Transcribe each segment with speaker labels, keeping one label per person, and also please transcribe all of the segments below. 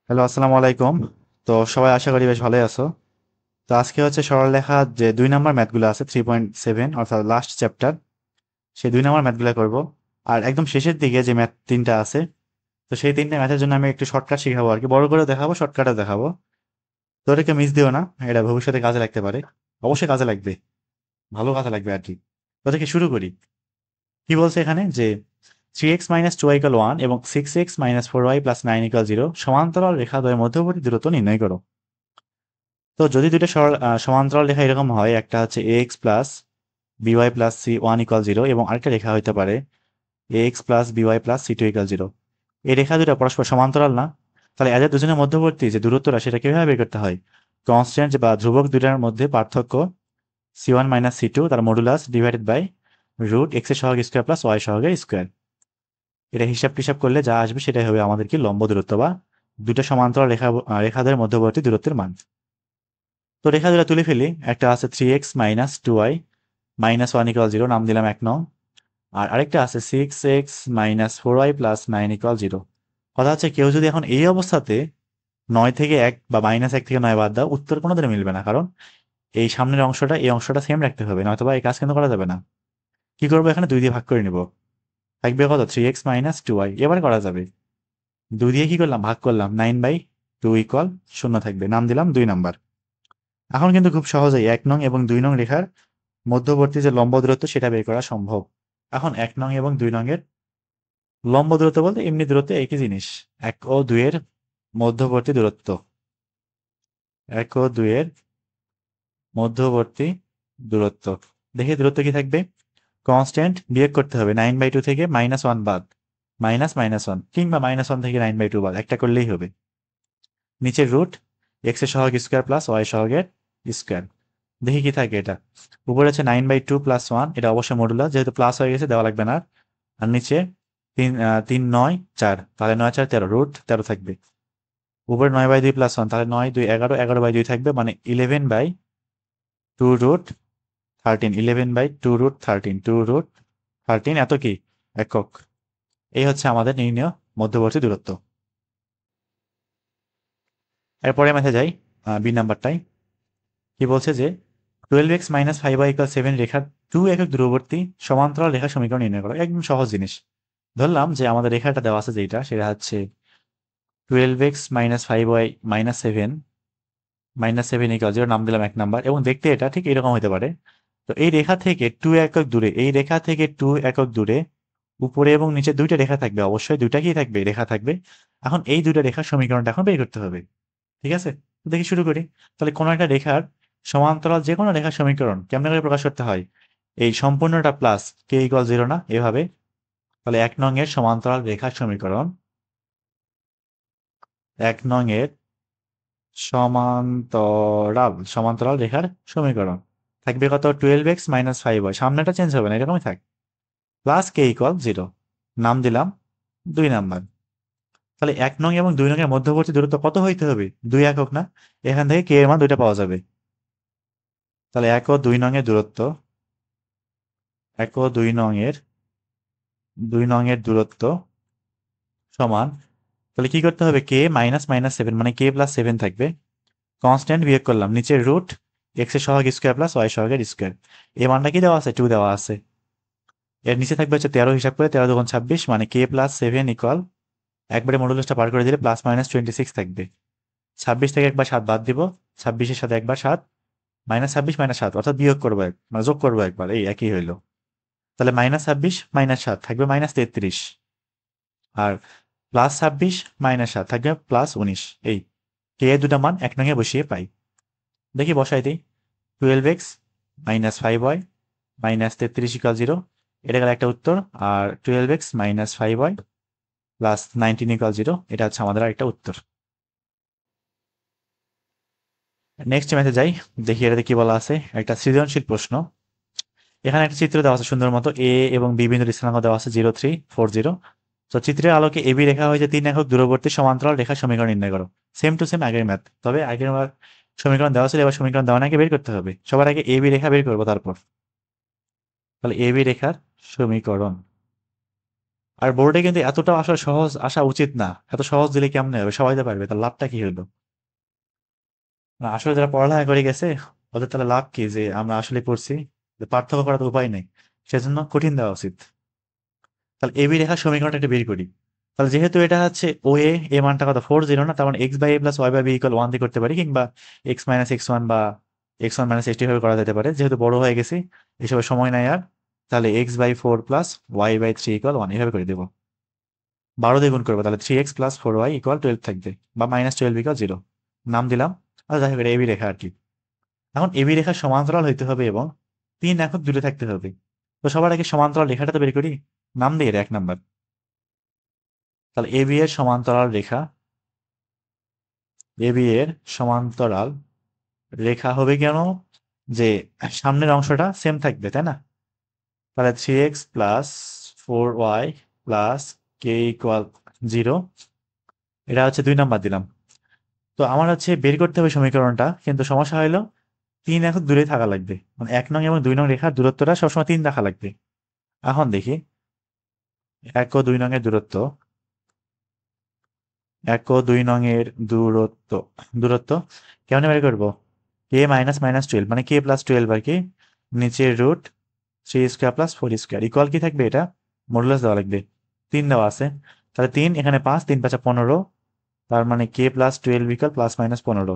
Speaker 1: Hello, আসসালামু আলাইকুম। তো সবাই আশা করি বেশ ভালোই আছো। তো আজকে হচ্ছে সরলরেখা যে 2 নম্বর ম্যাথগুলো আছে 3.7 অর্থাৎ লাস্ট চ্যাপ্টার, সেই 2 নম্বর ম্যাথগুলো করব। আর একদম শেষের দিকে যে ম্যাথ তিনটা আছে, তো সেই তিনটা ম্যাথের জন্য আমি একটু শর্টকাট শিখাবো আর কি, বড় করে দেখাবো, শর্টকাটও দেখাবো। তো এটাকে মিস দিও না, এটা ভবিষ্যতে কাজে লাগতে পারে। অবশ্যই কাজে লাগবে, ভালো কাজে লাগবে আর কি। তো থেকে শুরু করি। কি বলছে এখানে যে 3x - 2y = 1 এবং 6x - 4y + 9 = 0 সমান্তরাল রেখা দ্বয়ের মধ্যবর্তী দূরত্ব নির্ণয় করো। তো যদি দুইটা সমান্তরাল রেখা এরকম হয়, একটা হচ্ছে ax plus by plus c1 = 0 এবং আরেকটা রেখা হইতে পারে ax plus by plus c2 = 0। এই রেখা দুটো পরস্পর সমান্তরাল না, তাহলে এদের দুজনের মধ্যবর্তী যে দূরত্বটা সেটা কিভাবে বের করতে হয়? কনস্ট্যান্ট বা ধ্রুবক দুটার মধ্যে পার্থক্য c1 মাইনাস c2 তার modulus divided by root x এর সহগ স্কোয়ার প্লাস ওয়াই সহগের স্কোয়ার। এটা হিসাব টিসাব করলে যা আসবে সেটাই হবে আমাদের কি লম্ব দূরত্ব বা দুটো সমান্তরাল রেখাদের মধ্যবর্তী দূরত্বের মান। তো রেখা দুটো তুলে ফেলি। একটা আছে 3x - 2y - 1 = 0, নাম দিলাম 1 নং। আর আরেকটা আছে 6x - 4y + 9 = 0। কথা হচ্ছে কেউ যদি এখন এই অবস্থাতে 9 থেকে 1 বা -1 থেকে 9 বাদ দাও, উত্তর কোনোদিন মিলবে না, কারণ এই সামনের অংশটা এই অংশটা সেম রাখতে হবে, নয়তো বা এই কাজ কিন্তু করা যাবে না। কি করবো? এখানে 2 দিয়ে ভাগ করে নিব। থাকবে কত? 3x - 2y। এবারে করা যাবে। 2 দিয়ে কি করলাম? ভাগ করলাম। 9/2 = 0 থাকবে, নাম দিলাম 2 নাম্বার। এখন কিন্তু খুব সহজেই 1 নং এবং 2 নং রেখার মধ্যবর্তী যে লম্ব দূরত্ব সেটা বের করা সম্ভব। এখন 1 নং এবং 2 নং এর লম্ব দূরত্ব বলতে এমনি দূরত্ব একই জিনিস। 1 ও 2 এর মধ্যবর্তী দূরত্ব, 1 ও 2 এর মধ্যবর্তী দূরত্ব। দেখি দূরত্ব কি থাকবে। কনস্ট্যান্ট বিয়োগ করতে হবে, 9/2 থেকে -1 বাদ, -1 কিংবা -1 থেকে 9/2 বাদ, একটা করলেই হবে। নিচের রুট এক্স এর সহগ স্কোয়ার প্লাস ওয়াই সহগের স্কোয়ার। দেখি কি থাকে এটা। উপরে আছে 9/2 + 1, এটা অবশ্যই মডুলাস, যেহেতু প্লাস হয়ে গেছে দেওয়া লাগবে না আর। আর নিচে 3 9 4, তাহলে 9 4 13, রুট 13 থাকবে। উপরে 9/2 + 1, তাহলে 9 2 11, 11/2 থাকবে, মানে 11/2 √13, 11/2 √13, এত কি একক। এই হচ্ছে আমাদের নির্ণেয় মধ্যবর্তী দূরত্ব। এরপরে ম্যাথে যাই, বি নাম্বারটাই। কি বলছে যে 12x - 5y = 7 রেখার 2 একক দূরবর্তী সমান্তরাল রেখা সমীকরণ নির্ণয় করো। একদম সহজ জিনিস। ধরলাম যে আমাদের রেখাটা দেওয়া আছে, যেটা সেটা হচ্ছে 12x - 5y - 7 নাম দিলাম 1 নাম্বার, এবং দেখতে এটা ঠিক এরকম হতে পারে। তো এই রেখা থেকে 2 একক দূরে, এই রেখা থেকে 2 একক দূরে উপরে এবং নিচে দুইটা রেখা থাকবে, অবশ্যই দুইটা কি থাকবে? রেখা থাকবে। এখন এই দুইটা রেখার সমীকরণটা এখন বের করতে হবে। ঠিক আছে, তো দেখি শুরু করি। তাহলে কোনো একটা রেখার সমান্তরাল যে কোনো রেখার সমীকরণ কেমনে করে প্রকাশ করতে হয়? এই সম্পূর্ণটা প্লাস k = 0 না, এভাবে। তাহলে 1 নং এর সমান্তরাল রেখার সমীকরণ, 1 নং এর সমান্তরাল রেখার সমীকরণ থাকবে কত? 12x - 5y, সামনেটা চেঞ্জ হবে না, এরকমই থাক, প্লাস k = 0, নাম দিলাম 2 নাম্বার। তাহলে 1 নং এবং 2 নং এর মধ্যবর্তী দূরত্ব কত হইতে হবে? 2 একক না? এখান থেকে k এর মান দুইটা পাওয়া যাবে। তাহলে 1 ও 2 নং এর দূরত্ব, 1 ও 2 নং এর সমান। তাহলে কি করতে হবে? k -7, মানে k+7 থাকবে। কনস্ট্যান্ট বিয়োগ করলাম, নিচের রুট এক্স এর সহগ স্কোয়ার প্লাস ওয়াই সহগের স্কোয়ার। এই মানটা কি দেওয়া আছে? 2 দেওয়া আছে। এর নিচে থাকবে হচ্ছে 13, হিসাব করে 13 2 26, মানে k+7 একবারে মডুলাসটা পার করে দিলে +-26 থাকবে। 26 থেকে একবার 7 বাদ দিব, 26-এর সাথে একবার 7, -26 -7, অর্থাৎ বিয়োগ করবো মানে যোগ করবো একবার, এই একই হইলো। তাহলে -26 -7 থাকবে -33, আর +26 -7 থাকবে +19। এই কে এর দুটা মান 1 নং এ বসিয়ে পাই। দেখি বসাই দিই। 12x - 5y - 33 = 0, এটা গেল একটা উত্তর। আর 12x - 5y + 19 = 0, এটা হচ্ছে আমাদের আরেকটা উত্তর। নেক্সট ম্যাথে যাই, দেখি এটাতে কি বলা আছে। একটা সৃজনশীল প্রশ্ন। এখানে একটা চিত্র দেওয়া আছে সুন্দর মতো, এ এবং বি বিন্দুর স্থানাঙ্ক দেওয়া আছে 0 3 4 0। তো চিত্রের আলোকে এবি রেখা হয়েছে 3 একক দূরবর্তী সমান্তরাল রেখার সমীকরণ নির্ণয় করো। সেম টু সেম আগের ম্যাথ, তবে আগের বার সমীকরণ দেওয়া ছিল, এবার সমীকরণ দেওয়া নাকি বের করতে হবে। সবার আগে এবি রেখা বের করবো তারপর। তাহলে এবি রেখার সমীকরণ, আর বোর্ডে কিন্তু এতটা আসলে সহজ আসা উচিত না, এত সহজ দিলে কেমনে হবে, সবাই তো পারবে, তার লাভটা কি হলো? না, আসলে যারা পড়ালেখা করে গেছে ওদের তাহলে লাভ কি যে আমরা আসলে পড়ছি, যে পার্থক্য করার তো উপায় নেই, সেজন্য কঠিন দেওয়া উচিত। তাহলে এবি রেখার সমীকরণটা একটু বের করি। তাহলে যেহেতু এটা হচ্ছে ও এ, এ মানটা কত 4 0, না তার মানে x by a plus y by b equal 1 দিয়ে করতে পারি, কিংবা এক্স মাইনাস এক্স ওয়ান বা এক্স ওয়ান মাইনাস এক্স ভাবে করা যেতে পারে, যেহেতু বড় হয়ে গেছি এসবের সময় নাই আর। তাহলে x by 4 plus y by 3 equal 1 এভাবে করে দেবো। 12 দিয়ে গুণ করবো, তাহলে 3x প্লাস 4y ইকুয়াল 12 থাকবে, বা -12 ইকুয়াল 0 নাম দিলাম। আর যাই হোক, এটা এবি রেখা আর কি। এখন এবি রেখা সমান্তরাল হইতে হবে এবং 3 একক দূরে থাকতে হবে। তো সবার আগে সমান্তরাল রেখাটা তো বের করি, নাম দিয়ে 1 নাম্বার। তাহলে এবি এর সমান্তরাল রেখা, এবি এর সমান্তরাল রেখা হবে কেন, যে সামনের অংশটা সেম থাকবে, তাই না? তাহলে 3x plus 4y plus K equal 0, এটা হচ্ছে 2 নাম্বার দিলাম। তো আমার হচ্ছে বের করতে হবে সমীকরণটা, কিন্তু সমস্যা হলো 3 একক দূরে থাকা লাগবে, মানে 1 নং এবং 2 নং রেখার দূরত্বটা সবসময় 3 রাখা লাগবে। এখন দেখি 1 ও 2 নং এর দূরত্ব, 1 ও 2 নং এর দূরত্ব, দূরত্ব কেমন বের করবো? কে মাইনাস মাইনাস 12, মানে কে প্লাস 12 আর কি, নিচের root 3 square plus 4 square equal কি থাকবে, এটা মডুলাস দেওয়া লাগবে। 3 দেওয়া আছে, তাহলে 3 এখানে 5, 3 5 15, তার মানে k plus 12 equal plus minus 15।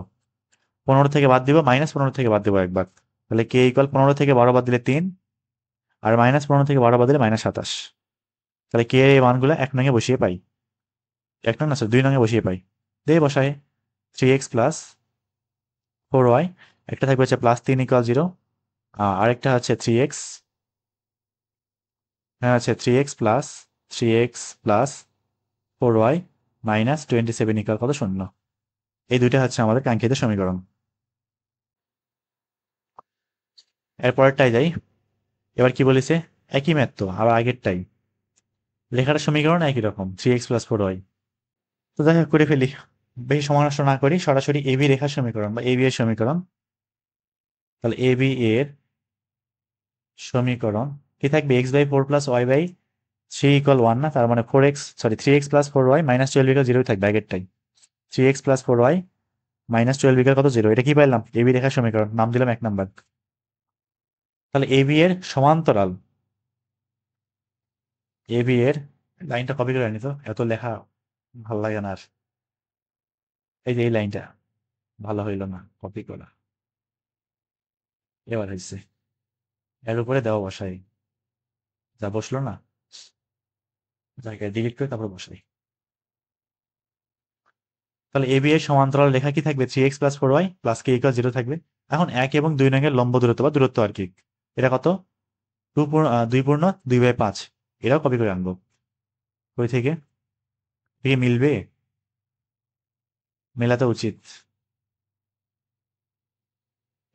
Speaker 1: 15 থেকে বাদ দিব, -15 থেকে বাদ দিব একবার, তাহলে কে ইকুয়াল 15 থেকে 12 বাদ দিলে 3, আর -15 থেকে 12 বাদ দিলে -27। তাহলে কে এর এই মানগুলো 1 নং এ বসিয়ে পাই, 1 নং না স্যার 2 নং এ বসিয়ে পাই। দিয়ে বসাই 3x প্লাস 4y, একটা থাকবে হচ্ছে +3 ইকুয়াল 0, আরেকটা হচ্ছে 3x, হ্যাঁ হচ্ছে 3x প্লাস 4y -27 ইকুয়াল কত, 0। এই দুইটা হচ্ছে আমাদের কাঙ্ক্ষিত সমীকরণ। এরপরেরটাই যাই। এবার কি বলেছে, একই ম্যাথ তো আবার আগেরটাই, লেখাটার সমীকরণ একই রকম 3x+4y। তো যাই হোক করে ফেলি, বেশি সময় নষ্ট না করি, সরাসরি এবি রেখার সমীকরণ বা এবি এর সমীকরণ। তাহলে এবি এর সমীকরণ কি থাকবে, x/4 plus y by 3 equal 1, না তার মানে 3x প্লাস 4y -12 ইকুয়াল 0 থাকবে আগেরটাই। 3x প্লাস 4y -12 ইকুয়াল কত, 0। এটা কি পাইলাম, এবি রেখার সমীকরণ, নাম দিলাম 1 নাম্বার। তাহলে এবি এর সমান্তরাল, এবি এর লাইনটা কপি করে নিত, এত লেখা ভাল লাগে না আর। এই যে এই লাইনটা ভালো হইল না কপি করা, এবার হয়েছে। এর উপরে দেওয়া বসাই, যা বসলো না, জায়গায় ডিলিট করে তারপর বসাই। তাহলে এবি এর সমান্তরাল রেখা কি থাকবে, 3x plus 4y plus K equal 0 থাকবে। এখন 1 এবং 2 নং এর লম্ব দূরত্ব বা দূরত্ব আর কি, এটা কত, 2 পূর্ণ 2/5, এটাও কপি করে আনবো। কই থেকে, থেকে মিলবে, মেলাতে উচিত,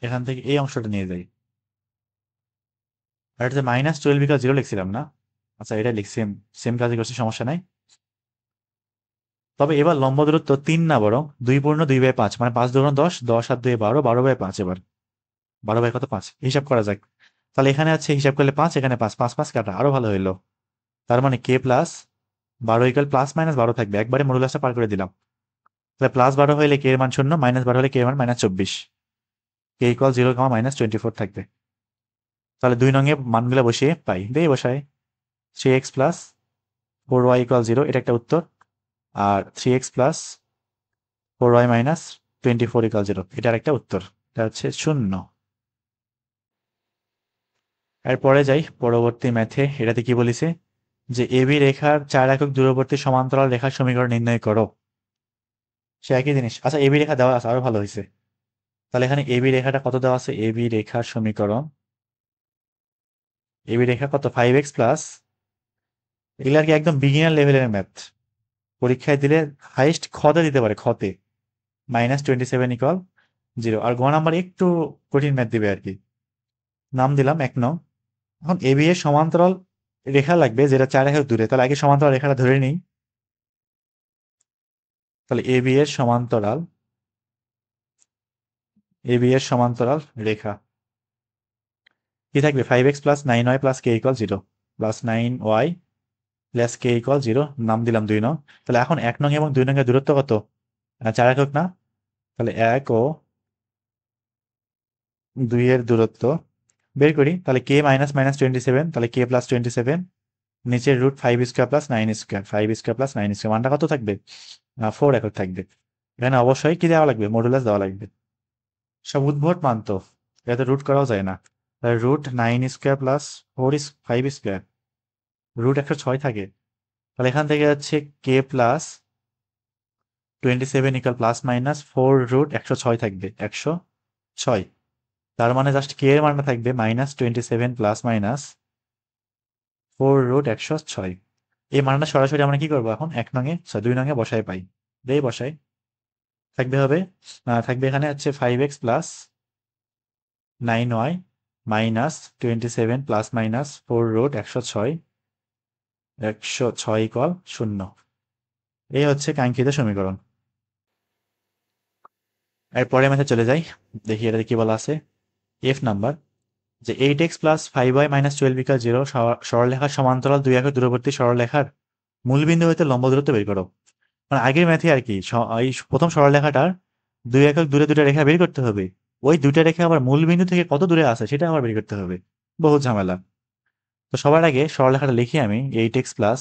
Speaker 1: এখান থেকে এই অংশটা নিয়ে যাই। আর এটা -12 ইকুয়াল 0 লিখছিলাম না, আচ্ছা এটা লিখছি, সেম সেম কাজই করছি, সমস্যা নাই। তবে এবার লম্ব দূরত্ব 3 না, বরং 2 পূর্ণ 2/5, মানে 5 2 10, 10 আর 2 12, 12/5। এবার 12 বাই কত, 5 হিসাব করা যাক। তাহলে এখানে আছে হিসাব করলে 5, এখানে 5, 5 5 কাটা, আরো ভালো হইলো। তার মানে কে প্লাস 12 ইকুয়াল +-12 থাকবে, একবারে মডুলাসটা পার করে দিলাম। তাহলে +12 হইলে কে এর মান 0, -12 হলে কে এর মান -24, কে ইকুয়াল 0, -24 থাকবে। তাহলে 2 নং এ মানগুলো বসিয়ে পাই, দিয়ে বসাই 3x প্লাস 4y ইকুয়াল 0, এটা একটা উত্তর। আর 3x প্লাস 4y -24 ইকুয়াল 0, এটা আরেকটা উত্তর, এটা হচ্ছে 0। এরপরে যাই পরবর্তী ম্যাথে, এটাতে কি বলিছে, যে এবি রেখার 4 একক দূরবর্তী সমান্তরাল রেখার সমীকরণ নির্ণয় করো। সে একই জিনিস, আচ্ছা এবি রেখা দেওয়া আছে, আরো ভালো হয়েছে। তাহলে এখানে এবি রেখাটা কত দেওয়া আছে, এবি রেখার সমীকরণ, এবি রেখা কত, 5x প্লাস, এগুলো আর কি একদম বিগিনার লেভেলের ম্যাথ, পরীক্ষায় দিলে হাইস্ট খতে দিতে পারে, খতে -27 ইকুয়াল 0। আর গ নাম্বার একটু কঠিন ম্যাথ দিবে আর কি, নাম দিলাম 1 নং। এখন এবি এর সমান্তরাল রেখা লাগবে যেটা 4 একক দূরে, তাহলে আগে সমান্তরাল রেখাটা ধরে নিই। তাহলে এবি এর সমান্তরাল, এবি এর সমান্তরাল রেখা কি থাকবে, 5x plus 9y plus K equal 0, +9y plus K equal 0, নাম দিলাম 2 নং। তাহলে এখন 1 নং এবং 2 নং এর দূরত্ব কত? 4 একক না? তাহলে 1 ও 2 এর দূরত্ব বের করি। তাহলে কে মাইনাস মাইনাস 27, তাহলে কে প্লাস 27, নিচের root 5 square plus 9 square, 5 square plus 9 square, মানটা কত থাকবে? 4 একক থাকবে। এখানে অবশ্যই কি দেওয়া লাগবে? মডুলাস দেওয়া লাগবে। সব উদ্ভট মান তো, এতে রুট করাও যায় না। তাহলে root 9 square plus 5 square, root 106 থাকে। তাহলে এখান থেকে হচ্ছে k plus 27 equal plus minus 4√106 থাকবে, 106। তার মানে জাস্ট কে এর মানটা থাকবে মাইনাস 27 প্লাস মাইনাস 4√106। এই মানটা সরাসরি আমরা কি করবো এখন? 2 নঙে বসায় পাই, দেই বসাই। থাকবে এখানে হচ্ছে 5x plus 9y minus 27 plus minus 4√106, 106 equal 0। এই হচ্ছে কাঙ্ক্ষিত সমীকরণ। এরপরে ম্যাথে চলে যাই, দেখি এটাতে কি বলা আছে। এফ নাম্বার, যে 8x plus 5y minus 12 equal 0 সরলরেখার সমান্তরাল 2 একক দূরবর্তী সরলরেখার মূলবিন্দু হইতে লম্ব দূরত্ব বের করো। মানে আগের ম্যাথে আর কি, এই প্রথম সরলরেখাটার 2 একক দূরে দুটো রেখা বের করতে হবে, ওই দুইটা রেখা আবার মূলবিন্দু থেকে কত দূরে আছে সেটা আবার বের করতে হবে, বহু ঝামেলা। তো সবার আগে সরলরেখাটা লিখি আমি, 8x plus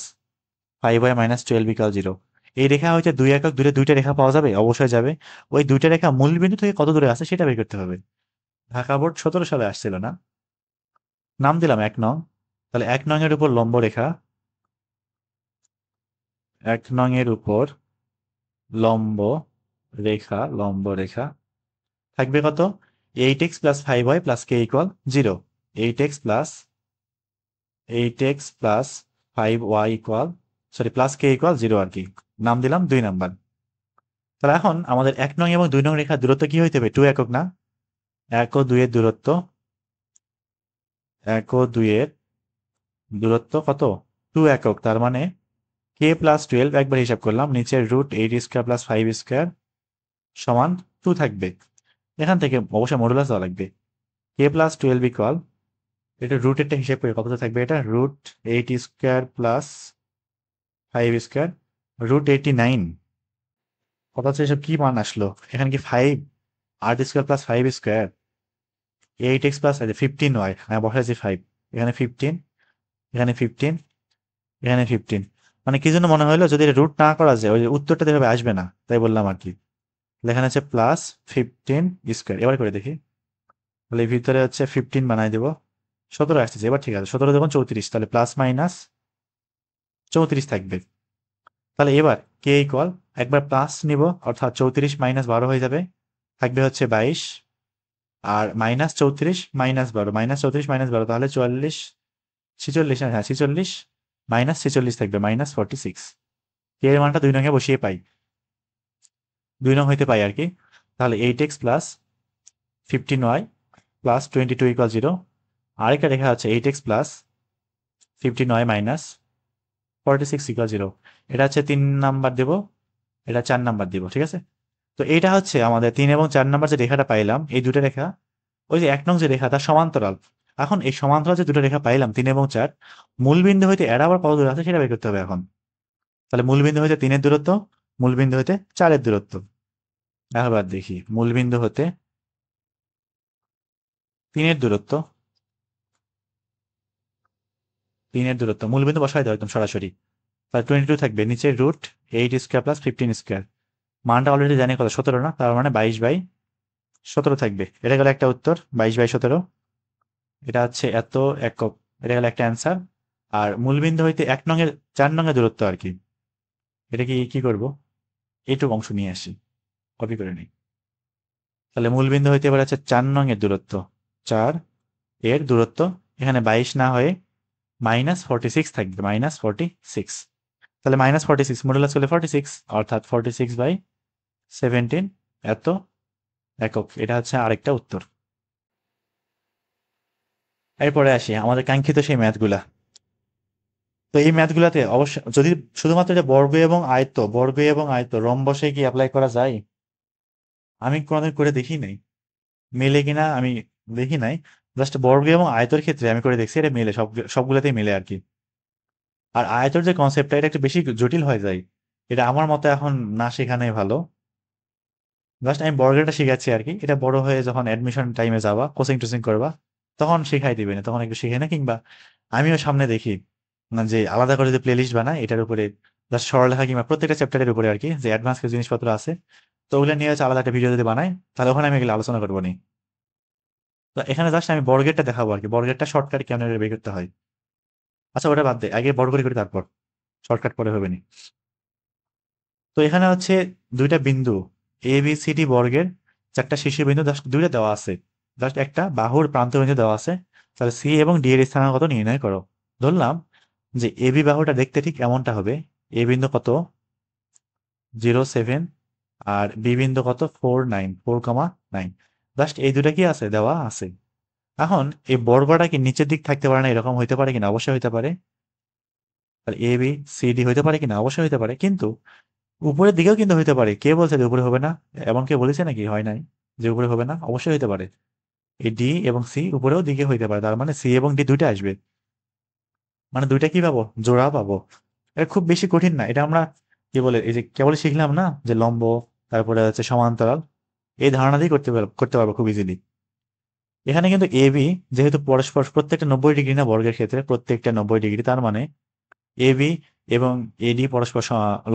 Speaker 1: 5y minus 12 equal 0। এই রেখা হইতে 2 একক দূরে দুইটা রেখা পাওয়া যাবে, অবশ্যই যাবে। ওই দুইটা রেখা মূলবিন্দু থেকে কত দূরে আছে সেটা বের করতে হবে। ঢাকা বোর্ড 17 সালে আসছিল না? নাম দিলাম 1 নং। তাহলে 1 নং এর উপর লম্ব রেখা, 1 নং এর উপর লম্ব রেখা থাকবে কত? 8x plus 5y plus k equal 0। 8x plus 5y equal, sorry plus k equal 0 আর কি। নাম দিলাম 2 নাম্বার। তাহলে এখন আমাদের 1 নং এবং 2 নং রেখার দূরত্ব কি হইতে হবে? 2 একক না? 1 ও 2 এর দূরত্ব, 1 ও 2 এর দূরত্ব কত? 2 একক। তার মানে k প্লাস 12 একবার হিসাব করলাম, নিচের রুট 8 স্কোয়ার প্লাস 5 স্কোয়ার সমান 2 থাকবে। এখান থেকে অবশ্যই মডুলাস দেওয়া লাগবে। k প্লাস 12 ইকুয়াল, এটা রুটেরটা হিসাব করে কত থাকবে? এটা রুট 8 স্কোয়ার প্লাস 5 স্কোয়ার, √89। কথা হচ্ছে এসব কি মান আসলো? এখানে কি 5 8 square plus 5 square, 8x plus 15y, হ্যাঁ বসাইছি 5, এখানে 15, এখানে 15, এখানে 15। মানে কি জন্য মনে হলো যদি রুট না করা যায় ওই উত্তরটা এভাবে আসবে না, তাই বললাম আর কি। এখানে হচ্ছে প্লাস 15 স্কোয়ার, এবার করে দেখি। তাহলে ভিতরে হচ্ছে 15 বানাই দেবো, 17 আসতেছে এবার, ঠিক আছে। 17 যখন 34, তাহলে প্লাস মাইনাস 34 থাকবে। তাহলে এবার কে ইকুয়াল, একবার প্লাস নিব অর্থাৎ 34 মাইনাস 12 হয়ে যাবে, থাকবে হচ্ছে 22, আর মাইনাস 34 মাইনাস 12, মাইনাস 34 মাইনাস 12, তাহলে 44 46, হ্যাঁ 46 মাইনাস 46 থাকবে, মাইনাস 46। কে এর মানটা 2 নঙে বসিয়ে পাই, 2 নং হইতে পাই আর কি। তাহলে 8x plus 15y plus 22 equal 0। আরেকটা রেখা আছে 8x plus 15y minus 46 equal 0। এটা হচ্ছে 3 নাম্বার দেব, এটা 4 নাম্বার দিব, ঠিক আছে। তো এটা হচ্ছে আমাদের 3 এবং 4 নাম্বার যে রেখাটা পাইলাম, এই দুটো রেখা ওই যে 1 নং যে রেখা তার সমান্তরাল। এখন এই সমান্তরাল যে দুটো রেখা পাইলাম 3 এবং 4, মূলবিন্দু হইতে এরা আবার কত দূরে আছে সেটা বের করতে হবে এখন। তাহলে মূলবিন্দু হইতে 3 এর দূরত্ব, মূলবিন্দু হইতে 4 এর দূরত্ব। এবার দেখি মূলবিন্দু হতে 3 এর দূরত্ব, 3 এর দূরত্ব মূলবিন্দু বসাই দাও একদম সরাসরি। তাহলে 22 থাকবে, নিচে রুট 8 স্কোয়ার প্লাস 15 স্কোয়ার, মানটা অলরেডি জানি কত? 17 না? তার মানে 22/17 থাকবে। এটা গেল একটা উত্তর, 22/17। এটা হচ্ছে এত একক, এটা গেল একটা অ্যান্সার। আর মূলবিন্দু হইতে 1 নং এর 4 নং এর দূরত্ব আর কি, এটা কি করব? এইটুকু অংশ নিয়ে আসি, কপি করে নিই। তাহলে মূলবিন্দু হইতে এবার আছে 4 নং এর দূরত্ব, 4 এর দূরত্ব, এখানে 22 না হয়ে মাইনাস 46 থাকবে, মাইনাস 46। তাহলে মাইনাস 46 মডুলাস করলে 46, অর্থাৎ 46/17 এত একক। এটা হচ্ছে আরেকটা উত্তর। এরপরে আসি আমাদের কাঙ্ক্ষিত সেই ম্যাথগুলা। তো এই ম্যাথগুলাতে অবশ্য যদি শুধুমাত্র এটা বর্গ এবং আয়ত্ত রম্বসে কি অ্যাপ্লাই করা যায়? আমি কোনোদিন করে দেখি নাই, মেলে কিনা আমি দেখি নাই। জাস্ট বর্গ এবং আয়তের ক্ষেত্রে আমি করে দেখছি, এটা মেলে, সবগুলাতেই মেলে আর কি। আর আয়তর যে কনসেপ্টটা এটা একটু বেশি জটিল হয়ে যায়, এটা আমার মতে এখন না শেখানোই ভালো। জাস্ট আমি বর্গটা শিখাচ্ছি আর কি, এটা বড় হয়ে যখন অ্যাডমিশন টাইমে যাবা, কোচিং টোচিং করবা, তখন শিখাই দিবে না, তখন একটু শিখে না, কিংবা আমিও সামনে দেখি না যে আলাদা করে যে প্লে লিস্ট বানায় এটার উপরে জাস্ট সরলরেখা কিংবা প্রত্যেকটা চ্যাপ্টারের উপরে আর কি যে অ্যাডভান্স কিছু জিনিসপত্র আছে, তো ওগুলো নিয়ে হচ্ছে আলাদা একটা ভিডিও যদি বানাই, তাহলে ওখানে আমি এগুলো আলোচনা করবো নি। তো এখানে জাস্ট আমি বর্গেরটা দেখাবো আর কি, বর্গেরটা শর্টকাট কেমন বের করতে হয়। আচ্ছা ওটা বাদ দে, আগে বর্গ করি তারপর শর্টকাট পরে হবে নি। তো এখানে হচ্ছে দুইটা বিন্দু এ বি সি ডি বর্গের চারটা শীর্ষ বিন্দু জাস্ট দুইটা দেওয়া আছে, জাস্ট একটা বাহুর প্রান্ত বিন্দু দেওয়া আছে। তাহলে সি এবং ডি এর স্থানাঙ্ক কত নির্ণয় করো। ধরলাম যে এ বি বাহুটা দেখতে ঠিক এমনটা হবে, এ বিন্দু কত 0.7 আর বি বিন্দু কত 4.9 জাস্ট এই দুটা কি আছে দেওয়া আছে। এখন এই বর্গটা কি নিচের দিক থাকতে পারে না, এরকম হইতে পারে কিনা, অবশ্যই হইতে পারে। তাহলে এ বি সি ডি হইতে পারে কিনা, অবশ্যই হইতে পারে, কিন্তু উপরের দিকেও কিন্তু হইতে পারে। কে বলছে যে উপরে হবে না? এমন কে বলেছে নাকি? হয় নাই যে উপরে হবে না, অবশ্যই হইতে পারে। এই ডি এবং সি উপরেও দিকে হইতে পারে, তার মানে সি এবং ডি দুইটা আসবে, মানে দুইটা কি পাবো, জোড়া পাবো। এটা খুব বেশি কঠিন না, এটা আমরা কি বলে এই যে কেবল শিখলাম না যে লম্ব, তারপরে হচ্ছে সমান্তরাল, এই ধারণা দিয়ে করতে পারবো খুব ইজিলি। এখানে কিন্তু এ বি যেহেতু পরস্পর প্রত্যেকটা 90 ডিগ্রি না, বর্গের ক্ষেত্রে প্রত্যেকটা 90 ডিগ্রি, তার মানে এবি এবং এডি পরস্পর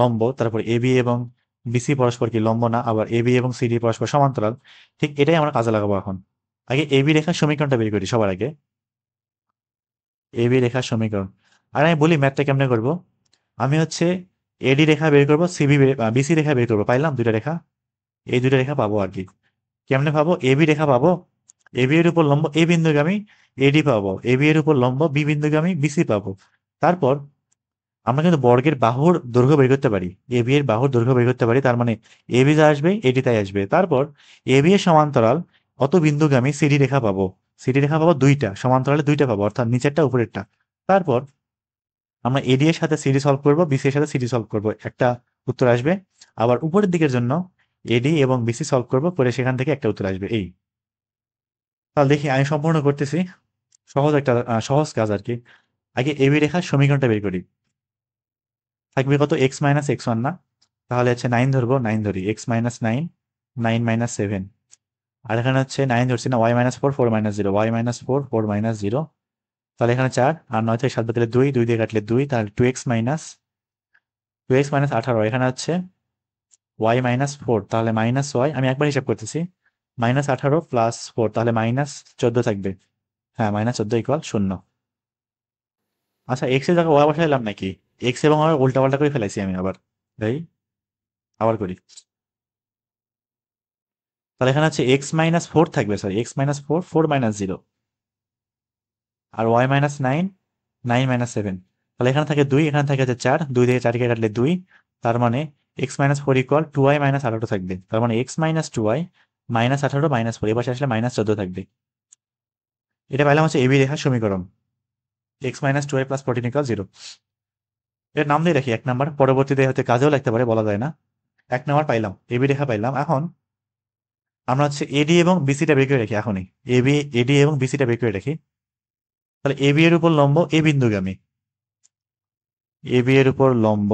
Speaker 1: লম্ব, তারপর এবি এবং বিসি পরস্পর কি লম্ব না, আবার এবি এবং সিডি পরস্পর সমান্তরাল। ঠিক এটাই আমরা কাজে লাগাবো এখন। আগে এবি রেখার সমীকরণটা বের করি সবার আগে, এবি রেখার সমীকরণ। আর আমি বলি ম্যাথটা কেমনে করব। আমি হচ্ছে এডি রেখা বের করবো, বিসি রেখা বের করবো, পাইলাম দুইটা রেখা, এই দুইটা রেখা পাবো আর কি। কেমনে পাবো? এবি রেখা পাবো, এবি এর উপর লম্ব এ বিন্দুগামী এডি পাবো, এবি এর উপর লম্ব বি বিন্দুগামী বিসি পাবো। তারপর আমরা কিন্তু বর্গের বাহুর দৈর্ঘ্য বের করতে পারি, এবি এর বাহুর দৈর্ঘ্য বের করতে পারি, তার মানে এবি যা আসবে এডি তাই আসবে। তারপর এবি এর সমান্তরাল অত বিন্দুগামী সিডি রেখা পাবো, সিডি রেখা পাবো দুইটা, সমান্তরালে দুইটা পাবো, অর্থাৎ নিচেরটা উপরেরটা। তারপর আমরা এডি এর সাথে সিডি সলভ করবো, বিসি এর সাথে সিডি সলভ করবো, একটা উত্তর আসবে। আবার উপরের দিকের জন্য এডি এবং বিসি সলভ করবো, করে সেখান থেকে একটা উত্তর আসবে। এই তাহলে দেখি আমি সম্পূর্ণ করতেছি, সহজ একটা সহজ কাজ আর কি। আগে এবি রেখার সমীকরণটা বের করি। থাকবে কত, এক্স মাইনাস এক্স ওয়ান না, তাহলে হচ্ছে 9 ধরবো, 9 ধরি, এক্স মাইনাস 9, 9 - 7। আর এখানে হচ্ছে 9 ধরছি না, ওয়াই মাইনাস 4, 4 - 0, ওয়াই মাইনাস 4, 4 - 0। তাহলে এখানে 4 আর 9 থেকে 7 বাদ দিলে 2, 2 দিয়ে কাটলে 2, তাহলে 2x - 18। এখানে হচ্ছে ওয়াই মাইনাস 4, তাহলে মাইনাস ওয়াই, আমি একবার হিসাব করতেছি, -18 প্লাস 4, তাহলে -14 থাকবে। হ্যাঁ, -14 ইকুয়াল 0। আচ্ছা এক্স এর জায়গায় ওয়াই বসাইলাম নাকি? এক্স এবং ওয়াই উল্টা পাল্টা করে ফেলাইছি আমি আবার। তাই আবার করি। তাহলে এখানে হচ্ছে x - 4 থাকবে, সরি x - 4, 4 - 0। আর y - 9, 9 - 7। তাহলে এখানে থাকে 2, এখানে থাকে হচ্ছে 4, 2 থেকে 4 কে কাটলে 2, তার মানে x - 4 ইকুয়াল 2y - 18 থাকবে, তার মানে x - 2y -18 -4, এবার আসলে -14 থাকবে। এটা পাইলাম হচ্ছে এবি রেখার সমীকরণ, x - 2y + 14 ইকুয়াল 0। এর নাম দিয়ে রাখি 1 নাম্বার, পরবর্তীতে হয়তো কাজেও লাগতে পারে, বলা যায় না। 1 নাম্বার পাইলাম, এবি রেখা পাইলাম। এখন আমরা হচ্ছে এডি এবং বিসিটা বের করে রাখি এখনই, এডি এবং বিসিটা বের করে রাখি। তাহলে এবি এর উপর লম্ব এ বিন্দুগামী, এবি এর উপর লম্ব,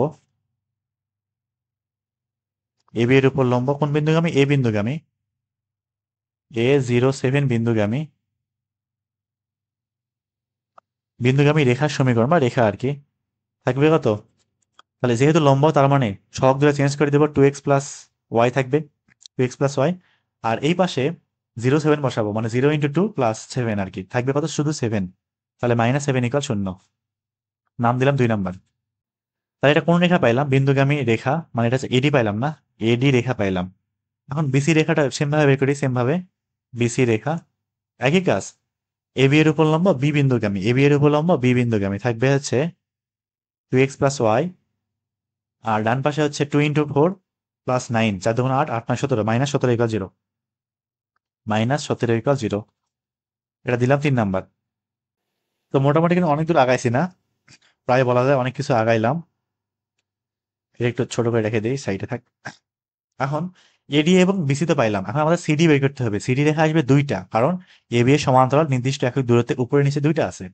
Speaker 1: এবি এর উপর লম্ব কোন বিন্দুগামী? এ বিন্দুগামী, A07 বিন্দুগামী, বিন্দুগামী রেখার সমীকরণ বা রেখা আর কি। থাকবে কত? তাহলে যেহেতু লম্ব, তার মানে সহগ দুটো চেঞ্জ করে দেবো, 2x + y থাকবে, 2x + y। আর এই পাশে 0.7 বসাবো, মানে 0 × 2 + 7 আর কি, থাকবে কত, শুধু 7। তাহলে -7 ইকুয়াল 0। নাম দিলাম 2 নাম্বার। তাহলে এটা কোন রেখা পাইলাম? বিন্দুগামী রেখা, মানে এটা হচ্ছে এডি পাইলাম না, এডি রেখা পাইলাম। এখন বিসি রেখাটা সেম ভাবে বের করি, সেম ভাবে বিসি রেখা, একই কাজ। এবি এর উপর লম্ব বি বিন্দুগামী, এবি এর উপর লম্ব বি বিন্দুগামী, থাকবে হচ্ছে 2x + y। আর ডান পাশে হচ্ছে 2 × 4 + 9, 4 2 8, 8 9 17, -17 ইকুয়াল 0, -17 ইকুয়াল 0। এটা দিলাম 3 নাম্বার। তো মোটামুটি কিন্তু অনেক দূর আগাইছি না, প্রায় বলা যায় অনেক কিছু আগাইলাম। এটা একটু ছোট করে রেখে দিই, সাইডে থাক। এখন এডি এবং বিসি তো পাইলাম, এখন আমাদের সিডি বের করতে হবে। সিডি রেখা আসবে দুইটা, কারণ এবি এর সমান্তরাল নির্দিষ্ট একক দূরত্বে উপরে নিচে দুইটা আছে।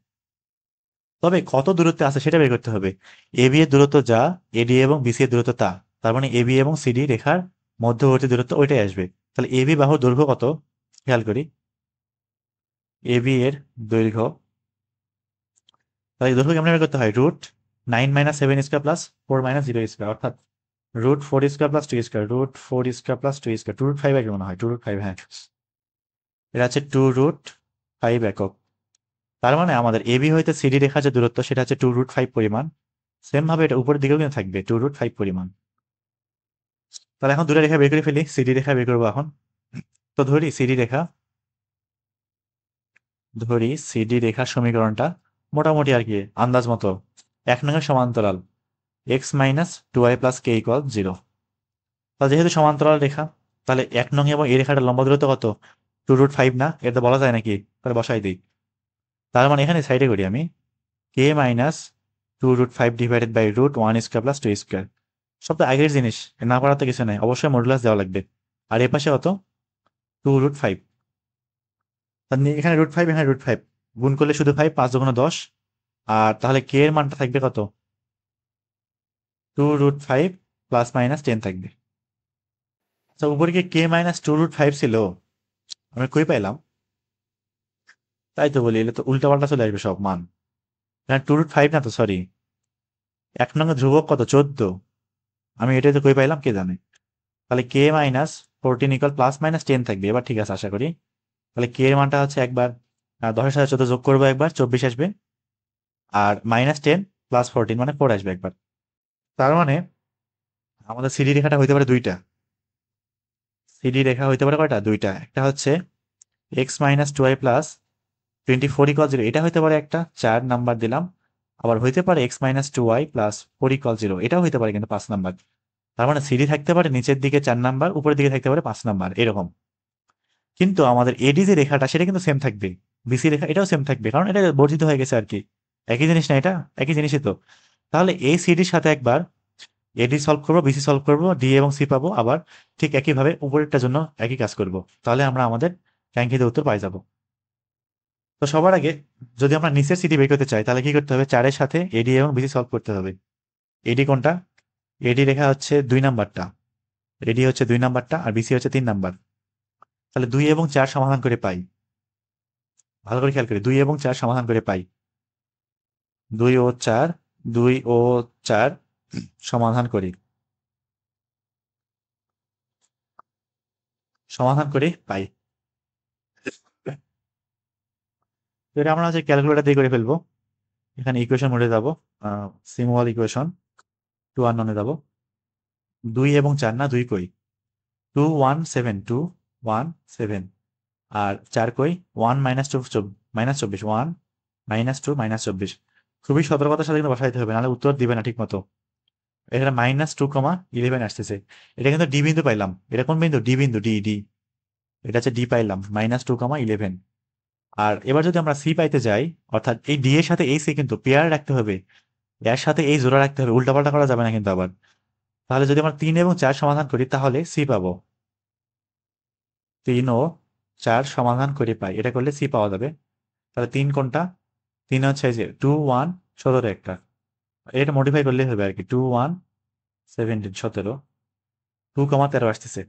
Speaker 1: তবে কত দূরত্বে আছে সেটা বের করতে হবে। এবি এর দূরত্ব যা, এডি এবং বিসি এর দূরত্ব তা, তার মানে এবি এবং সিডি রেখার মধ্যবর্তী দূরত্ব ওইটাই আসবে। তাহলে এবি বাহুর দৈর্ঘ্য কত খেয়াল করি। এবি এর দৈর্ঘ্য, তাহলে দৈর্ঘ্য কেমন বের করতে হয়, √9 - 7 স্কয়ার প্লাস 4 - 0 স্কয়ার, অর্থাৎ √4 square plus 2 square, √4 square plus 2 square, 2√5 আসবে মনে হয়, 2√5, হ্যাঁ এটা হচ্ছে 2√5 একক। তার মানে আমাদের এবি হইতে সিডি রেখা যে দূরত্ব সেটা হচ্ছে 2√5 পরিমাণ। সেম ভাবে এটা উপরের দিকেও কিন্তু থাকবে 2√5 পরিমাণ। তাহলে এখন দুটো রেখা বের করে ফেলি, সিডি রেখা বের করবো এখন। তো ধরি সিডি রেখার সমীকরণটা মোটামুটি আর কি আন্দাজ মতো 1 নং সমান্তরাল x - 2y + k = 0। তা যেহেতু সমান্তরাল রেখা, তাহলে 1 নং এবং এই রেখাটার লম্ব দূরত্ব কত, 2√5 না, এটা বলা যায় নাকি, তাহলে বসাই দিই। তার মানে এখানে সাইডে করি আমি k - 2√5 divided by √1 square plus 2 square. সব তো আগের জিনিস, না পারার তো কিছু নাই, অবশ্যই মডুলাস দেওয়া লাগবে। আর এ পাশে কত, 2√5, এখানে √5 এখানে √5 গুণ করলে শুধু 5, 5 × 10। আর তাহলে কে এর মানটা থাকবে কত, 2√5 ± 10 থাকবে। আচ্ছা উপরে কি k - 2√5 ছিল, আমি কই পাইলাম, তাই তো বলি এটা তো উল্টা পাল্টা চলে আসবে সব মান। এখানে 2√5 না তো, সরি, 1 নং ধ্রুবক কত, 14, আমি এটাই তো কই পাইলাম কে জানে। তাহলে k - 14 = ±10 থাকবে, এবার ঠিক আছে আশা করি। তাহলে কে এর মানটা হচ্ছে একবার 10-এর সাথে 14 যোগ করবো, একবার 24 আসবে, আর -10 + 14 মানে 4 আসবে একবার। তার মানে আমাদের সিডি রেখাটা হইতে পারে দুইটা, সিডি রেখা হইতে পারে কয়টা, দুইটা। একটা হচ্ছে x - 2y + 24 = 0, এটা হইতে পারে একটা, 4 নাম্বার দিলাম। আবার হইতে পারে x - 2y + 4 = 0, এটাও হইতে পারে কিন্তু 5 নাম্বার। তার মানে সিডি থাকতে পারে নিচের দিকে 4 নাম্বার, উপরের দিকে থাকতে পারে 5 নাম্বার, এরকম। কিন্তু আমাদের এডি যে রেখাটা সেটা কিন্তু সেম থাকবে, বিসি রেখা এটাও সেম থাকবে, কারণ এটা বর্ধিত হয়ে গেছে আর কি, একই জিনিস না, এটা একই জিনিসই তো। তাহলে এই সিডির সাথে একবার এডি সলভ করবো, বিসি সলভ করবো, ডি এবং সি পাবো, আবার ঠিক একইভাবে উপরেরটার জন্য একই কাজ করব। তাহলে আমরা আমাদের কাঙ্ক্ষিত উত্তর পাই যাব। তো সবার আগে যদি আমরা নিচের সিডি বের করতে চাই তাহলে কি করতে হবে, 4-এর সাথে এডি এবং বিসি সলভ করতে হবে। এডি কোনটা, এডি রেখা হচ্ছে 2 নাম্বারটা, এডি হচ্ছে 2 নাম্বারটা, আর বিসি হচ্ছে 3 নাম্বার। তাহলে 2 এবং 4 সমাধান করে পাই, ভালো করে খেয়াল করি, 2 এবং 4 সমাধান করে পাই, 2 ও 4, 2 ও 4 সমাধান করি, সমাধান করে পাই। তো এটা আমরা হচ্ছে ক্যালকুলেটর দিয়ে করে ফেলবো। এখানে ইকুয়েশন মোডে যাব, সিম্বল ইকুয়েশন 2 যাব। 2 এবং 4 না, 2 কই, 217, 217, আর 4 কই, 1 - 2 -24, 1 - 2 -24। খুবই সতর্কতার সাথে কিন্তু বসাইতে হবে, নাহলে উত্তর দিবে না ঠিক মতো। এখানে -2, 11 আসতেছে, এটা কিন্তু ডি বিন্দু পাইলাম, এটা কোন বিন্দু, ডি বিন্দু, ডি ডি, এটা হচ্ছে ডি পাইলাম, -2, 11। আর এবার যদি আমরা সি পাইতে যাই, অর্থাৎ এই ডি এর সাথে এই সি কিন্তু পেয়ার রাখতে হবে, এর সাথে এই জোড়া রাখতে হবে, উল্টাপাল্টা করা যাবে না কিন্তু আবার। তাহলে যদি আমরা 3 এবং 4 সমাধান করি তাহলে সি পাবো, 3 ও 4 সমাধান করে পাই, এটা করলে সি পাওয়া যাবে। তাহলে 3 কোনটা, 3 হচ্ছে এই যে 2, 1, 17 একটা, এটা মডিফাই করলেই হবে আর কি, 2, 1, 17, 17, 2, 13 আসতেছে,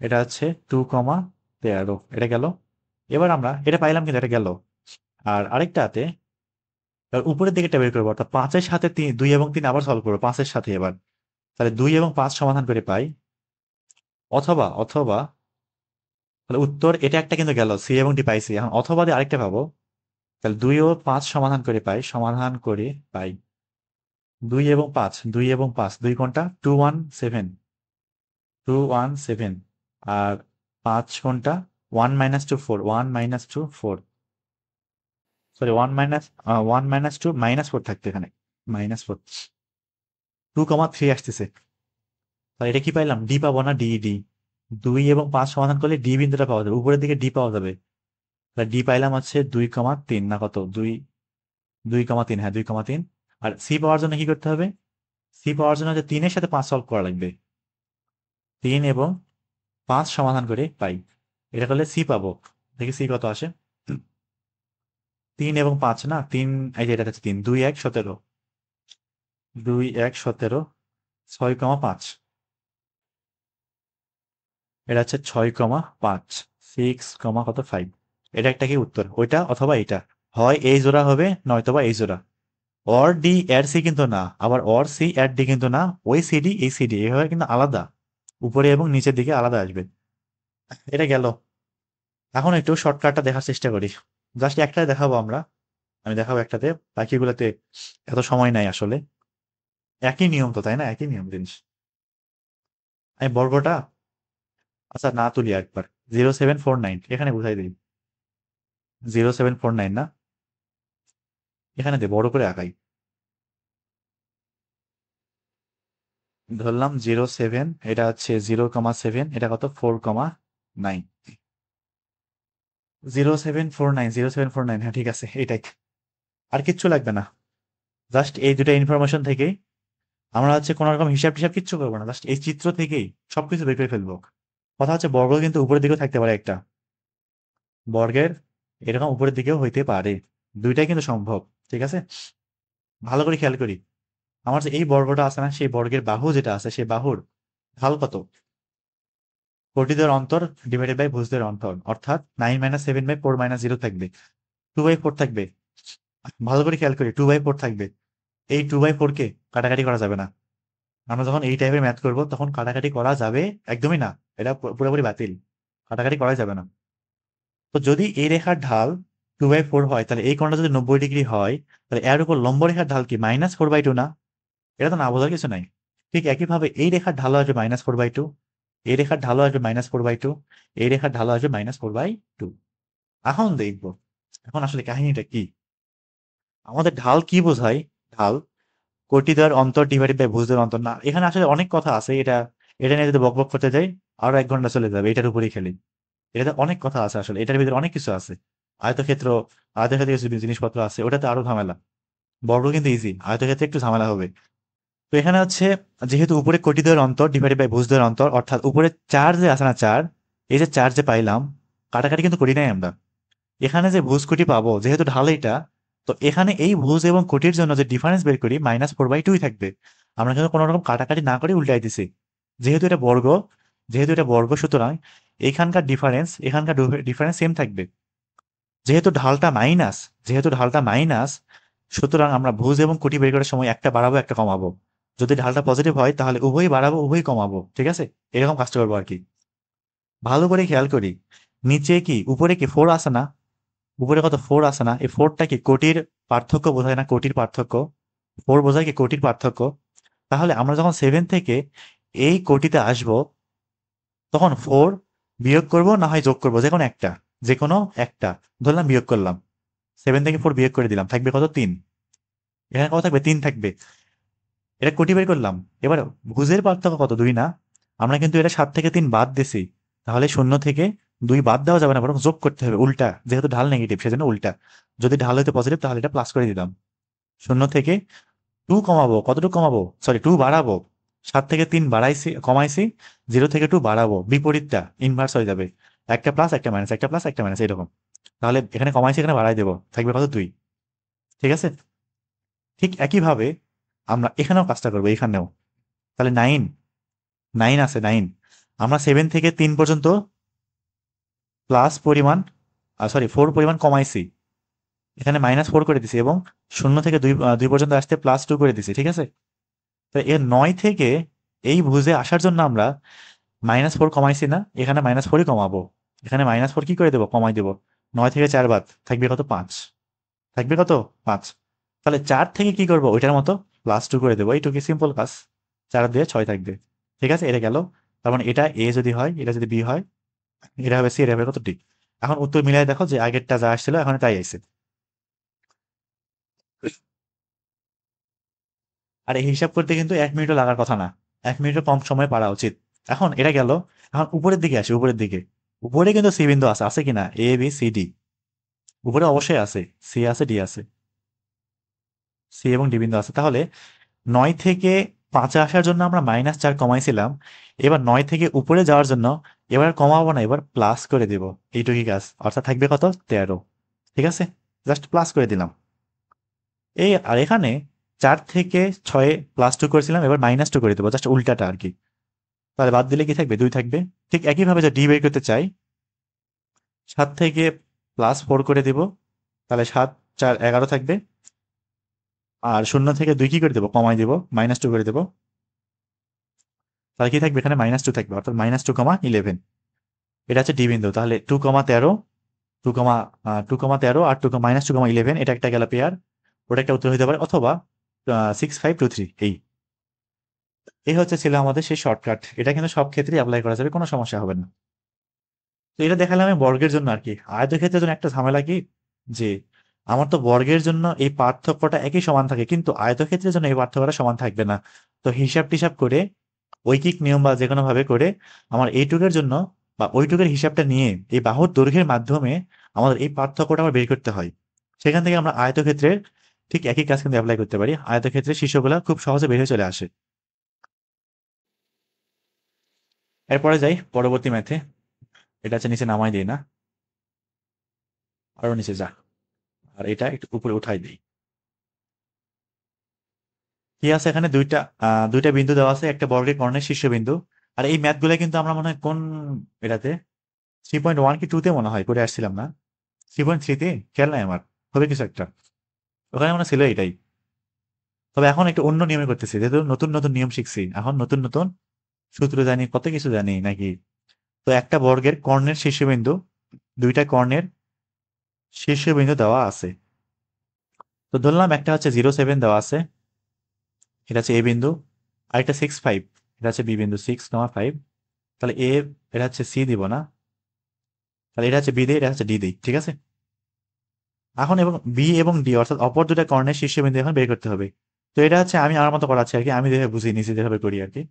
Speaker 1: এটা হচ্ছে 2, 13, এটা গেল। এবার আমরা এটা পাইলাম কিন্তু এটা গেল। আর আরেকটাতে এবার উপরের দিকে বের করবো, অর্থাৎ 5-এর সাথে 2 এবং 3 আবার সলভ করবো 5-এর সাথে এবার। তাহলে 2 এবং 5 সমাধান করে পাই, অথবা অথবা তাহলে উত্তর এটা একটা কিন্তু গেল, সি এবং ডি পাইছি, এখন অথবা দিয়ে আরেকটা পাবো। তাহলে 2 ও 5 সমাধান করে পাই, সমাধান করে পাই, 2 এবং 5, 2 এবং 5, 2 কোনটা, 217, 217, আর 5 কোনটা, 1 - 2, 4, 1 - 2, 4, সরি 1 মাইনাস 1 - 2, -4 থাকতো এখানে, -4, 2, 3 আসতেছে। তাহলে এটা কি পাইলাম, ডি পাবো না, ডি ডি, 2 এবং 5 সমাধান করলে ডি বিন্দুটা পাওয়া যাবে, উপরের দিকে ডি পাওয়া যাবে। তাহলে ডি পাইলাম হচ্ছে 2, 3 না কত, 2, 3, হ্যাঁ 2, 3। আর সি পাওয়ার জন্য কি করতে হবে, সি পাওয়ার জন্য হচ্ছে 3-এর সাথে 5 সলভ করা লাগবে, 3 এবং 5 সমাধান করে পাই, এটা করলে সি পাবো। দেখি সি কত আসে, 3 এবং 5 না, 3, এই যে এটা হচ্ছে 3, 2 1 17, 2 1 17, 6,5, এটা হচ্ছে 6,5, 6, কত 5, এটা একটা কি উত্তর, ওইটা অথবা এটা, হয় এই জোড়া হবে নয়তোবা এই জোড়া। অর ডি এর সি কিন্তু না, আবার অর সি এর ডি কিন্তু না, ওই সিডি এই সিডি এভাবে কিন্তু আলাদা, উপরে এবং নিচের দিকে আলাদা আসবে। এটা গেল। এখন একটু শর্টকাটটা দেখার চেষ্টা করি, জাস্ট একটাই দেখাবো আমরা, আমি দেখাবো একটাতে, বাকিগুলোতে এত সময় নাই আসলে। একই নিয়ম তো, তাই না, একই নিয়ম জিনিস। আমি বর্গটা, আচ্ছা না তুলি একবার, 0749 এখানে বুঝাই দিই, 0749 না, এখানে দে বড় করে আঁকাই, ধরলাম 07, এটা হচ্ছে 0,7, এটা কত 4,9, 0749, 0749, হ্যাঁ ঠিক আছে এটাই, আর কিচ্ছু লাগবে না, জাস্ট এই দুটা ইনফরমেশন থেকেই আমরা হচ্ছে কোনো রকম হিসাব টিসাব কিচ্ছু করবো না, জাস্ট এই চিত্র থেকেই সবকিছু বের করে ফেলবো। কথা হচ্ছে বর্গ কিন্তু উপরের দিকেও থাকতে পারে, একটা বর্গের এরকম উপরের দিকেও হইতে পারে, দুইটাই কিন্তু সম্ভব। ঠিক আছে, ভালো করে খেয়াল করি, আমার যে এই বর্গটা আছে না, সেই বর্গের বাহু যেটা আছে, সেই বাহুর ঢাল কত, কোটিদের অন্তর ডিভাইডেড বাই ভুজদের অন্তর, অর্থাৎ 9 - 7/4 - 0 থাকবে, 2/4 থাকবে। ভালো করে খেয়াল করি, 2/4 থাকবে, এই 2/4 কে কাটাকাটি করা যাবে না, আমরা যখন এই টাইপের ম্যাথ করব তখন কাটাকাটি করা যাবে একদমই না, এটা পুরোপুরি বাতিল, কাটাকাটি করা যাবে না। তো যদি এই রেখার ঢাল 2/4 হয়, তাহলে এই কোণটা যদি 90 ডিগ্রি হয়, তাহলে এর উপর লম্ব রেখার ঢাল কি -4/2 না? এটা তো না বোঝার কিছু নাই। ঠিক একইভাবে এই রেখার ঢালও আসবে -4/2, এই রেখার ঢালও আসবে -4/2, এই রেখার ঢালও আসবে -4/2। এখন দেখবো, এখন আসলে কাহিনীটা কি, আমাদের ঢাল কি বোঝায়, ঢাল কোটিদ্বয়ের অন্তর ডিভাইডেড বাই ভুজদ্বয়ের অন্তর না, এখানে আসলে অনেক কথা আছে, এটা এটা নিয়ে যদি বকবক করতে যাই আরো 1 ঘন্টা চলে যাবে, এটার উপরেই খেলি, এটাতে অনেক কথা আছে আসলে, এটার ভিতরে অনেক কিছু আছে, আয়তক্ষেত্র, আয়তক্ষেত্রে কিছু জিনিসপত্র আছে, ওটাতে আরো ঝামেলা। বর্গ কিন্তু ইজি, আয়তক্ষেত্রে একটু ঝামেলা হবে। তো এখানে হচ্ছে, যেহেতু উপরে কোটিদ্বয়ের অন্তর ডিভাইডেড বাই ভুজদ্বয়ের অন্তর, অর্থাৎ উপরে 4 যে আছে না, 4, এই যে 4 যে পাইলাম, কাটাকাটি কিন্তু করি নাই আমরা, এখানে যে ভুজ কোটি পাবো যেহেতু ঢাল এটা, তো এখানে এই ভুজ এবং কোটির জন্য যে ডিফারেন্স বের করি -4/2 থাকবে, আমরা কিন্তু কোনো রকম কাটাকাটি না করে উল্টাই দিছি, যেহেতু এটা বর্গ, যেহেতু এটা বর্গ, সুতরাং এখানকার ডিফারেন্স এখানকার ডিফারেন্স সেম থাকবে, যেহেতু ঢালটা মাইনাস, যেহেতু ঢালটা মাইনাস, সুতরাং আমরা ভুজ এবং কোটি বের করার সময় একটা বাড়াবো একটা কমাবো, যদি ঢালটা পজিটিভ হয় তাহলে উভয়ই বাড়াবো উভয়ই কমাবো, ঠিক আছে, এরকম কাজটা করবো আর কি। ভালো করে খেয়াল করি, নিচে কি উপরে কি 4 আছে না, উপরে কত 4 আছে না, এই 4টা কি কোটির পার্থক্য বোঝায় না, কোটির পার্থক্য, 4 বোঝায় কি কোটির পার্থক্য, তাহলে আমরা যখন 7 থেকে এই কোটিতে আসব, তখন 4 বিয়োগ করব না হয় যোগ করব, যে কোনো একটা, যে কোনো একটা, ধরলাম বিয়োগ করলাম, 7 থেকে 4 বিয়োগ করে দিলাম, থাকবে কত 3, এখানে কত থাকবে 3 থাকবে, এটা কোটি বের করলাম। এবার ভুজের পার্থক্য কত 2 না, আমরা কিন্তু এটা 7 থেকে 3 বাদ দিছি, তাহলে 0 থেকে 2 বাদ দেওয়া যাবে না, বরং যোগ করতে হবে উল্টা, যেহেতু ঢাল নেগেটিভ সেজন্য উল্টা, যদি ঢাল হইতে পজিটিভ তাহলে এটা প্লাস করে দিলাম, 0 থেকে 2 কমাবো, কতটুকু কমাবো, সরি 2 বাড়াবো, 7 থেকে 3 বাড়াইছি কমাইছি, 0 থেকে 2 বাড়াবো, বিপরীতটা ইনভার্স হয়ে যাবে, একটা প্লাস একটা মাইনাস, একটা প্লাস একটা মাইনাস, এরকম, তাহলে এখানে কমাইছি এখানে বাড়াই দেবো, থাকবে কত 2, ঠিক আছে। ঠিক একইভাবে আমরা এখানেও কাজটা করবো, এখানেও, তাহলে 9, 9 আছে 9, আমরা 7 থেকে 3 পর্যন্ত প্লাস পরিমাণ, সরি 4 পরিমাণ কমাইছি, এখানে -4 করে দিছি, এবং 0 থেকে 2 পর্যন্ত আসতে +2 করে দিছি, ঠিক আছে। তো এর 9 থেকে এই ভুজে আসার জন্য আমরা -4 কমাইছি না, এখানে -4ই কমাবো, এখানে -4 কি করে দেবো, কমাই দেবো, 9 থেকে 4 বাদ, থাকবে কত 5, থাকবে কত 5, তাহলে 4 থেকে কি করবো ওইটার মতো +2 করে দেবো, এইটুকু সিম্পল কাজ, 4 দিয়ে 6 থাকবে, ঠিক আছে, এটা গেল। তার মানে এটা এ যদি হয়, এটা যদি বি হয়, এটা হবে সি, এটা হবে কত ডি। এখন উত্তর মিলাই দেখো যে আগেরটা যা আসছিল এখন তাই আইছে, আর এই হিসাব করতে কিন্তু 1 মিনিটও লাগার কথা না, 1 মিনিটও কম সময় পারা উচিত। এখন এটা গেল, এখন উপরের দিকে আসি, উপরের দিকে, উপরে কিন্তু সি বিন্দু আছে, আছে কিনা, এ বি সি ডি, উপরে অবশ্যই আছে, সি আছে ডি আছে, সি এবং ডি বিন্দু আছে, তাহলে 9 থেকে 5 আসার জন্য আমরা -4 কমাইছিলাম, এবার 9 থেকে উপরে যাওয়ার জন্য এবার কমাবো না, এবার প্লাস করে দিব, এইটুকুই কাজ, অর্থাৎ থাকবে কত 13, ঠিক আছে, জাস্ট প্লাস করে দিলাম। এই আর এখানে 4 থেকে 6 +2 করেছিলাম, এবার -2 করে দেবো, জাস্ট উল্টাটা আর কি। তাহলে বাদ দিলে কি থাকবে? 2 থাকবে। ঠিক একইভাবে যদি বের করতে চাই, 7 থেকে +4 করে দিব, তাহলে 7 4 11 থাকবে। আর 0 থেকে 2 কি করে দেবো? কমাই দিব, -2 করে দেবো। তাহলে কি থাকবে? এখানে -2 থাকবে, অর্থাৎ -2,11। এটা হচ্ছে ডি বিন্দু। তাহলে 2,13, 2,13 আর -2,11, এটা একটা গেল পেয়ার। ওটা একটা উত্তর হতে পারে, অথবা 6523। এই হচ্ছে ছিল আমাদের সেই শর্টকাট। এটা কিন্তু সব ক্ষেত্রেই অ্যাপ্লাই করা যাবে, কোনো সমস্যা হবে না। তো এটা দেখালাম আমি বর্গের জন্য আর কি। আয়তক্ষেত্রের জন্য একটা ঝামেলা কি, যে আমার তো বর্গের জন্য এই পার্থক্যটা একই সমান থাকে, কিন্তু আয়তক্ষেত্রের জন্য এই পার্থক্যটা সমান থাকবে না। তো হিসাব টিসাব করে, ঐকিক নিয়ম বা যে কোনো ভাবে করে, আমার এইটুকের জন্য বা ওইটুকের হিসাবটা নিয়ে এই বাহুর দৈর্ঘ্যের মাধ্যমে আমাদের এই পার্থক্যটা আমার বের করতে হয়। সেখান থেকে আমরা আয়তক্ষেত্রের ঠিক একই কাজ কিন্তু অ্যাপ্লাই করতে পারি। আয়তক্ষেত্রের শীর্ষগুলো খুব সহজে বের হয়ে চলে আসে। এরপরে যাই পরবর্তী ম্যাথে। এটা হচ্ছে নিচে নামাই দিই না, আরো নিচে যা, আর এটা একটু উপরে উঠাই দিই। কি আছে এখানে? দুইটা বিন্দু দেওয়া আছে, একটা বর্গের কর্ণের শীর্ষবিন্দু। আর এই ম্যাথগুলো কিন্তু আমরা মনে হয় কোন এটাতে 3.1 কি 2 তে মনে হয় করে আসছিলাম না? 3.3 তে, খেয়াল নাই আমার, হবে কিছু একটা। ওখানে মনে ছিল এটাই। তবে এখন একটু অন্য নিয়মে করতেছি, যেহেতু নতুন নতুন নিয়ম শিখছি, এখন নতুন নতুন সূত্র জানি, কত কিছু জানি নাকি। তো একটা বর্গের কর্ণের শীর্ষবিন্দু, দুইটা কর্ণের শীর্ষবিন্দু দেওয়া আছে। তো ধরলাম একটা হচ্ছে 0,7 দেওয়া আছে, এটা হচ্ছে এ বিন্দু। আর একটা 6,5, এটা হচ্ছে বি বিন্দু, 6,5। তাহলে এ, এটা হচ্ছে সি দিব না, তাহলে এটা হচ্ছে বি দিই, এটা হচ্ছে ডি দিই, ঠিক আছে। এখন এবং বি এবং ডি অর্থাৎ অপর দুটা কর্ণের শীর্ষবিন্দু এখন বের করতে হবে। তো এটা হচ্ছে আমি আমার মতো করাচ্ছি আর কি, আমি যেভাবে বুঝিয়ে নিছি, যেভাবে করি আর কি।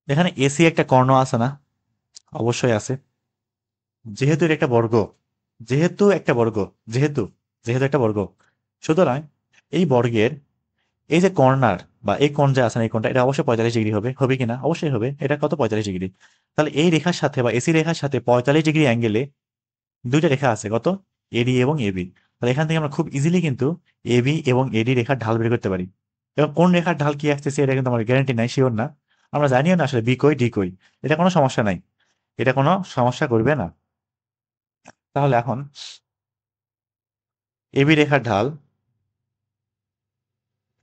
Speaker 1: এখানে এসি একটা কর্ণ আছে না? অবশ্যই আছে। যেহেতু এটা একটা বর্গ, যেহেতু একটা বর্গ, যেহেতু যেহেতু একটা বর্গ, সুতরাং এই বর্গের এই যে কর্নার বা এই কোণ যে আছে না, এই কোণটা, এটা অবশ্যই 45 ডিগ্রি হবে। হবে কিনা? অবশ্যই হবে। এটা কত? 45 ডিগ্রি। তাহলে এই রেখার সাথে বা এসি রেখার সাথে 45 ডিগ্রি অ্যাঙ্গেলে দুইটা রেখা আছে, কত? এডি এবং এবি। তাহলে এখান থেকে আমরা খুব ইজিলি কিন্তু এবি এবং এডি রেখার ঢাল বের করতে পারি। এবং কোন রেখার ঢাল কি আসতেছে এটা কিন্তু আমার গ্যারান্টি নাই, শিওর না। আমরা জানিও না আসলে বি কই ডি কই। এটা কোনো সমস্যা নাই, এটা কোনো সমস্যা করবে না। তাহলে এখন এবি রেখার ঢাল,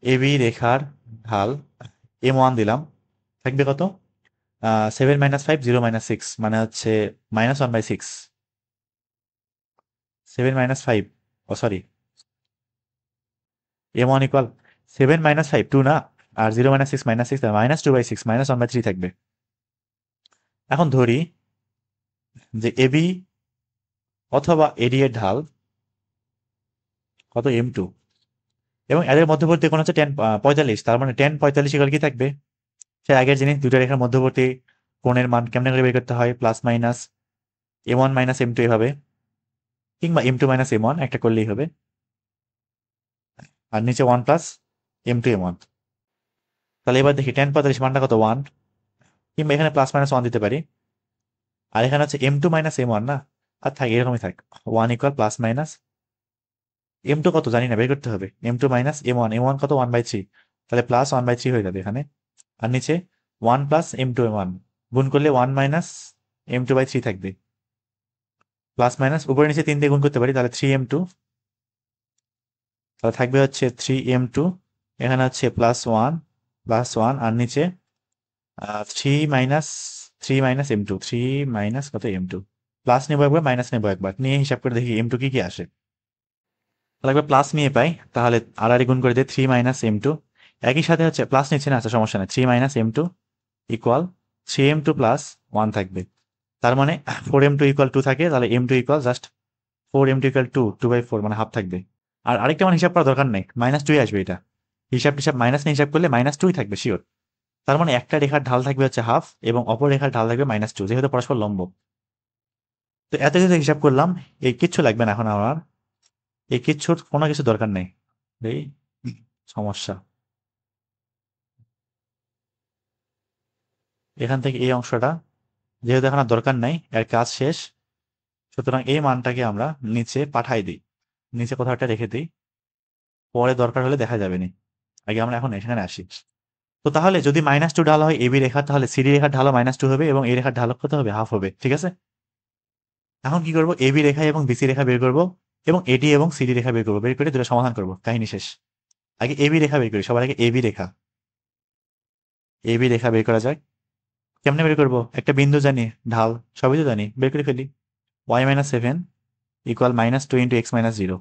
Speaker 1: এবি রেখার ঢাল M1 দিলাম, থাকবে কত? 7 - 5 0 - 6, মানে হচ্ছে -1/6। 7 - 5, ও সরি, M1 ইকুয়াল 7 - 5 2 না, আর 0 - 6 -6, -2/6, -1/3 থাকবে। এখন ধরি যে এবি অথবা এডি এর ঢাল কত? M2। এবং এদের মধ্যবর্তী কোণ হচ্ছে 10 45, তার মানে 10 45 ইকুয়াল কি থাকবে? সে আগের জিনিস, দুটো রেখার মধ্যবর্তী কোণের মান কেমনে করে বের করতে হয়? প্লাস মাইনাস M1 - M2 এভাবে, কিংবা M2 - M1 একটা করলেই হবে। আর নিচে 1 প্লাস M2 M1। তাহলে এবার দেখি 10 45 মানটা কত? 1। কিংবা এখানে +- 1 দিতে পারি। আর এখানে হচ্ছে M2 - M1 না, আর থাক এরকমই থাক। 1 ইকুয়াল +- M2 কত জানি না, বের করতে হবে। M2 - M1, M1 কত? 1/3। তাহলে +1/3 হয়ে যাবে এখানে। আর নিচে 1 প্লাস M2 M1 গুণ করলে 1 - M2/3 থাকবে। প্লাস মাইনাস উপরে নিচে 3 দিয়ে গুণ করতে পারি, তাহলে 3M2। তাহলে থাকবে হচ্ছে 3M2। এখানে হচ্ছে +1 আর নিচে 3 - M2, 3 মাইনাস কত? M2। প্লাস নেবো একবার, মাইনাস নেবো একবার, নিয়ে হিসাব করে দেখি M2 কি কি আসে। তাহলে একবার প্লাস নিয়ে পাই, তাহলে আড়াআড়ি গুণ করে দিই 3 - M2। একই সাথে হচ্ছে প্লাস নিচ্ছে না, আচ্ছা সমস্যা নেই। 3 - M2 ইকুয়াল 3M2 প্লাস 1 থাকবে। তার মানে 4M2 ইকুয়াল 2 থাকে, তাহলে M2 equal just 4M2 equal 2/4, মানে হাফ থাকবে। আর আরেকটা মানে হিসাব করার দরকার নেই, -2 আসবে এটা। হিসাব টিসাব মাইনাস নিয়ে হিসাব করলে -2 থাকবে শিওর। তার মানে একটা রেখার ঢাল থাকবে হচ্ছে হাফ, এবং অপর রেখার ঢাল থাকবে -2, যেহেতু পরস্পর লম্ব। তো এত কিছু হিসাব করলাম, এই কিচ্ছু লাগবে না এখন আমার, এই কিচ্ছুর কোনো কিছু দরকার নেই। এই সমস্যা, এখান থেকে এই অংশটা যেহেতু এখন আর দরকার নাই, এর কাজ শেষ, সুতরাং এই মানটাকে আমরা নিচে পাঠাই দিই। নিচে কোথাও একটা রেখে দিই, পরে দরকার হলে দেখা যাবে নি। আগে আমরা এখন এখানে আসি। তো তাহলে যদি -2 ঢাল হয় এবি রেখা, তাহলে সিডি রেখার ঢালও -2 হবে এবং এই রেখার ঢালও কত হবে, হাফ হবে। ঠিক আছে, এখন কি করব, এবি রেখা এবং বিসি রেখা বের করব এবং এডি এবং সিডি রেখা বের করব, বের করে দুটো সমাধান করব, কাহিনী শেষ। আগে এবি রেখা বের করি, সবার আগে এবি রেখা। এবি রেখা বের করা যায় কেমনে, বের করব, একটা বিন্দু জানি, ঢাল সবই তো জানি, বের করে ফেলি। y-7 equal -2 into x - 0।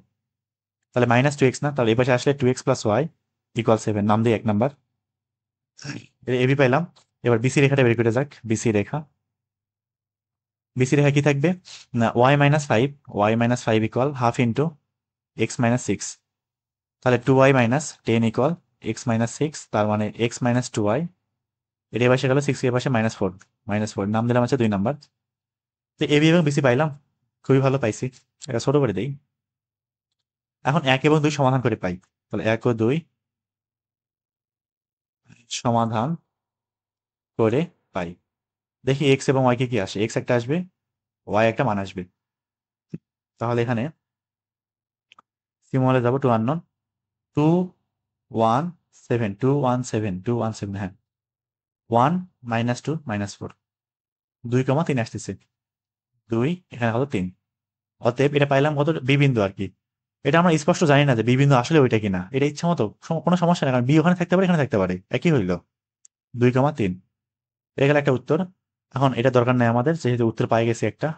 Speaker 1: তাহলে -2x না, তাহলে এই পাশে আসলে 2x প্লাস ওয়াই ইকুয়াল 7, নাম দিই 1 নাম্বার। এবি পাইলাম। এবার বিসি রেখাটা বের করে যাক, বিসি রেখা। বিসি রেখা কি থাকবে না, y-5 equal half into x - 6। তাহলে 2y - 10 ইকুয়াল x - 6, তার মানে x - 2y। এর পাশে গেল 6 এর পাশে -4, নাম দিলাম আছে 2 নাম্বার। তো এবি এবং বিসি পাইলাম, খুবই ভালো পাইছি। এটা ছোট করে দেই। এখন 1 এবং 2 সমাধান করে পাই, তাহলে 1 ও 2 সমাধান করে পাই। দেখি এক্স এবং ওয়াই কে কি আসে, এক্স একটা আসবে, ওয়াই একটা মান আসবে। তাহলে এখানে সিমলে যাবো, 2 আননোন, 2 1 7 হ্যাঁ, 1 -2 -4, 2,3 আসতেছে, 2 এখানে কত 3। অতএব এটা পাইলাম কত, বি বিন্দু আর কি। এটা আমরা স্পষ্ট জানি না যে বি বিন্দু আসলে ওইটা কিনা, এটা ইচ্ছা মতো কোনো সমস্যা নেই, কারণ বি ওখানে থাকতে পারে, এখানে থাকতে পারে, একই হইলো 2,3। এটা গেল একটা উত্তর। এখন এটা দরকার নেই আমাদের, যেহেতু উত্তর পাই গেছি একটা,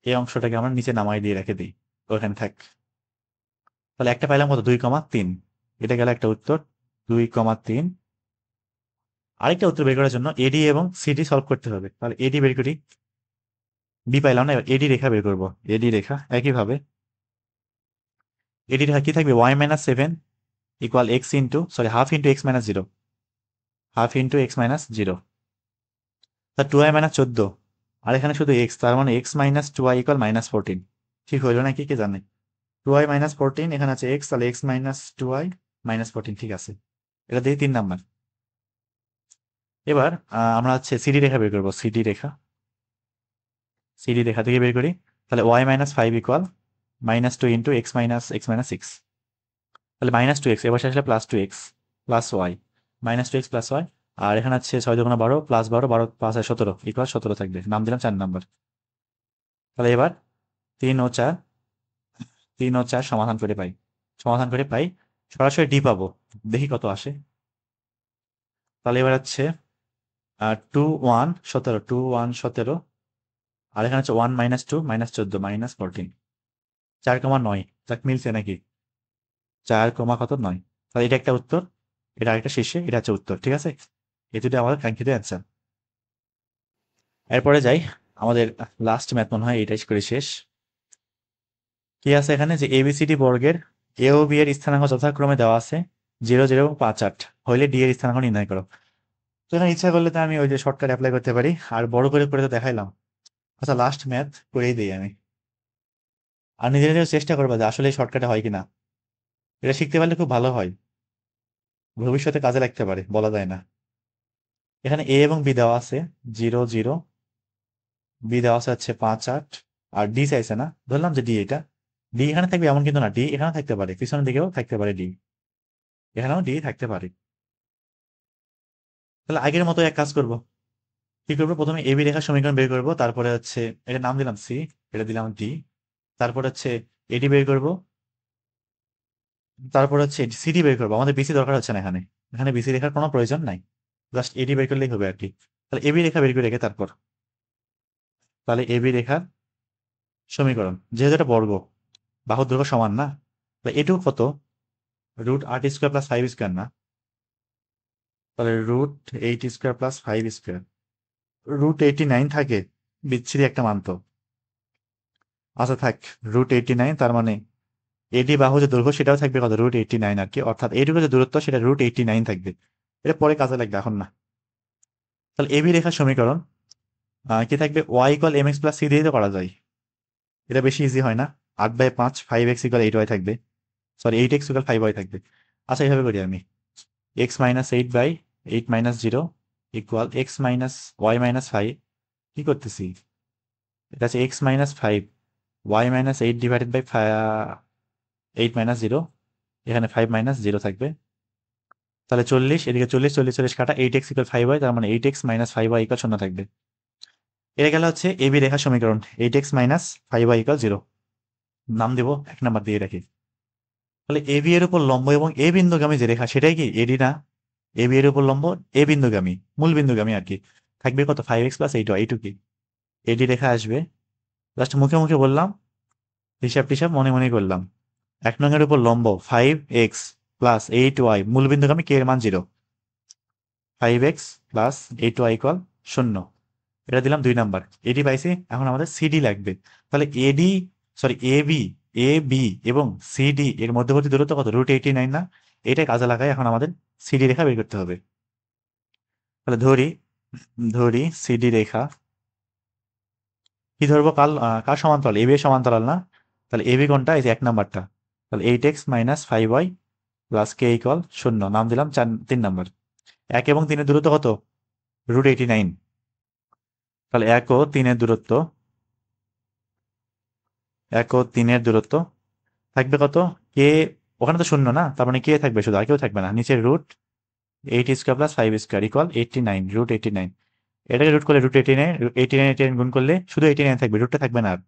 Speaker 1: এই অংশটাকে আমরা নিচে নামাই দিয়ে রেখে দিই, ওখানে থাক। তাহলে একটা পাইলাম কত, 2,3। এটা গেল একটা উত্তর, 2,3। আরেকটা উত্তর বের করার জন্য এডি এবং সিডি সলভ করতে হবে। তাহলে এডি বের করি, বি পাইলাম না, এবার এডি রেখা বের করবো। এডি রেখা একইভাবে, এডি রেখা কি থাকবে, y-7 equal x into, sorry, half into x - 0, half into x - 0। তা 2y - 14, আর এখানে শুধু x, তার মানে x - 2y ইকুয়াল -14। ঠিক হইলো নাকি, কে জানে। 2y - 14, এখানে আছে x, তাহলে x - 2y -14, ঠিক আছে। এটা দিয়ে 3 নাম্বার। এবার আমরা হচ্ছে সিডি রেখা বের করবো, সিডি রেখা। সিডি রেখা থেকে বের করি, তাহলে y-5 ইকুয়াল -2 ইন্টু x - 6। তাহলে -2x, এবার আসলে +2x plus y, -2x plus y. আর এখানে আছে 6 2 12 প্লাস 12, 12 5 17 ইকুয়াল 17 থাকবে, নাম দিলাম 4 নাম্বার। তাহলে এবার 3 ও 4, 3 ও 4 সমাধান করে পাই, সমাধান করে পাই, সরাসরি ডি পাবো, দেখি কত আসে। তাহলে এবার হচ্ছে 2 1 17, 2 1 17, আর এখানে হচ্ছে 1 -2 -14 -14, 4,9। যাক, মিলছে নাকি, 4, কত 9। তাহলে এটা একটা উত্তর, এটা আরেকটা শীর্ষে, এটা হচ্ছে উত্তর। ঠিক আছে, এই দুটো আমাদের কাঙ্ক্ষিত অ্যান্সার। এরপরে যাই, আমাদের লাস্ট ম্যাথ মনে হয় এটাই করে শেষ। কি আছে এখানে, যে এবিসিডি বর্গের এ ও বি এর স্থানাঙ্ক যথাক্রমে দেওয়া আছে 0 0 এবং 5 8, হইলে ডি এর স্থানাঙ্ক নির্ণয় করো। তো এখানে ইচ্ছা করলে তো আমি ওই যে শর্টকাট অ্যাপ্লাই করতে পারি, আর বড় করে করে তো দেখাইলাম। আচ্ছা, লাস্ট ম্যাথ করেই দিই আমি, আর নিজে নিজেও চেষ্টা করবো যে আসলে শর্টকাটে হয় কিনা। এটা শিখতে পারলে খুব ভালো হয়, ভবিষ্যতে কাজে লাগতে পারে, বলা যায় না। এখানে এ এবং বি দেওয়া আছে 0 0, বি দেওয়া আছে হচ্ছে 5 8, আর ডি চাইছে না, ধরলাম যে ডি, এটা ডি এখানে থাকবে এমন কিন্তু না, ডি এখানেও থাকতে পারে, পিছনের দিকেও থাকতে পারে ডি, এখানেও ডি থাকতে পারে। তাহলে আগের মতো এক কাজ করব, কি করবো, প্রথমে এবি রেখার সমীকরণ বের করব, তারপরে হচ্ছে এটা নাম দিলাম সি, এটা দিলাম ডি, তারপর হচ্ছে এডি বের করব, তারপর হচ্ছে সিডি বের করবো। আমাদের বিসি দরকার হচ্ছে না এখানে, এখানে বিসি রেখার কোনো প্রয়োজন নাই, জাস্ট এডি বের করলেই হবে আর কি। তাহলে এবি রেখা বের করে রেখে তারপর, তাহলে এবি রেখার সমীকরণ, যেহেতু এটা বর্গ, বাহুর দৈর্ঘ্য সমান না, তাহলে এটুকু কত, √8² + 5² না, তাহলে √8² + 5², √89 থাকে, বিচ্ছিরি একটা মান তো। আচ্ছা থাক, √89, তার মানে এডি বাহু যে দৈর্ঘ্য সেটাও থাকবে কত, √89 আর কি, অর্থাৎ এইটুকু যে দূরত্ব সেটা √89 থাকবে। এটা পরে কাজে লাগবে, এখন না। তাহলে এবি রেখার সমীকরণ কি থাকবে, y = mx + c দিয়ে তো করা যায়, এটা বেশি ইজি হয় না। 8/5, 5x = 8y থাকবে, সরি 8x = 5y থাকবে। আচ্ছা, এইভাবে করি আমি, x - 8/8 - 0 ইকুয়াল x - y - 5, কি করতেছি, এটা আছে x - 5 y minus 8 divided by 8 minus 0, এখানে 5 মাইনাস 0 থাকবে। তাহলে 40, এদিকে 40 40 40 কাটা, 8x ইকুয়াল 5y, তার মানে 8x মাইনাস 5y ইকুয়াল 0 থাকবে। এটা গেল হচ্ছে এবি রেখার সমীকরণ, 8x মাইনাস 5y ইকুয়াল 0। নাম দেব 1 নাম্বার দিয়ে রাখি। তাহলে এবি এর উপর লম্ব এবং এ বিন্দুগামী যে রেখা সেটাই কি এডি না? এবি এর উপর লম্ব, এ বিন্দুগামী, মূল বিন্দুগামী আর কি। থাকবে কত? 5x প্লাস 8y, এইটু কি এডি রেখা আসবে। জাস্ট মুখে মুখে বললাম, হিসাব টিসাব মনে মনে করলাম। 1 নং এর উপর লম্ব 5x প্লাস 8y, মূল বিন্দুগামী কে এর মান 0, 5x প্লাস 8y ইকুয়াল 0। এটা দিলাম 2 নাম্বার। এডি পাইছি, এখন আমাদের সিডি লাগবে। তাহলে এডি, সরি এবি, এ বি এবং সিডি এর মধ্যবর্তী দূরত্ব কত? √89 না? এটাই কাজে লাগাই এখন আমাদের সিডি রেখা বের করতে হবে। তাহলে ধরি ধরি সিডি রেখা, কি ধরবো? কার সমান্তরাল? এবি এর সমান্তরাল না? তাহলে এবি কোনটা? এই যে 1 নাম্বারটা। তাহলে 8x minus 5y plus K equal 0, নাম দিলাম 3 নাম্বার। 1 এবং 3 এর দূরত্ব কত? √89। তাহলে 1 ও 3 এর দূরত্ব, 1 ও 3 এর দূরত্ব থাকবে কত? কে, ওখানে তো 0 না, তার মানে কে থাকবে শুধু, আর কেউ থাকবে না। নিচের root 8 square plus 5 square equal 89, √89। এটাকে রুট করলে √89, 89 গুণ করলে শুধু 89 থাকবে, রুটটা থাকবে না আর।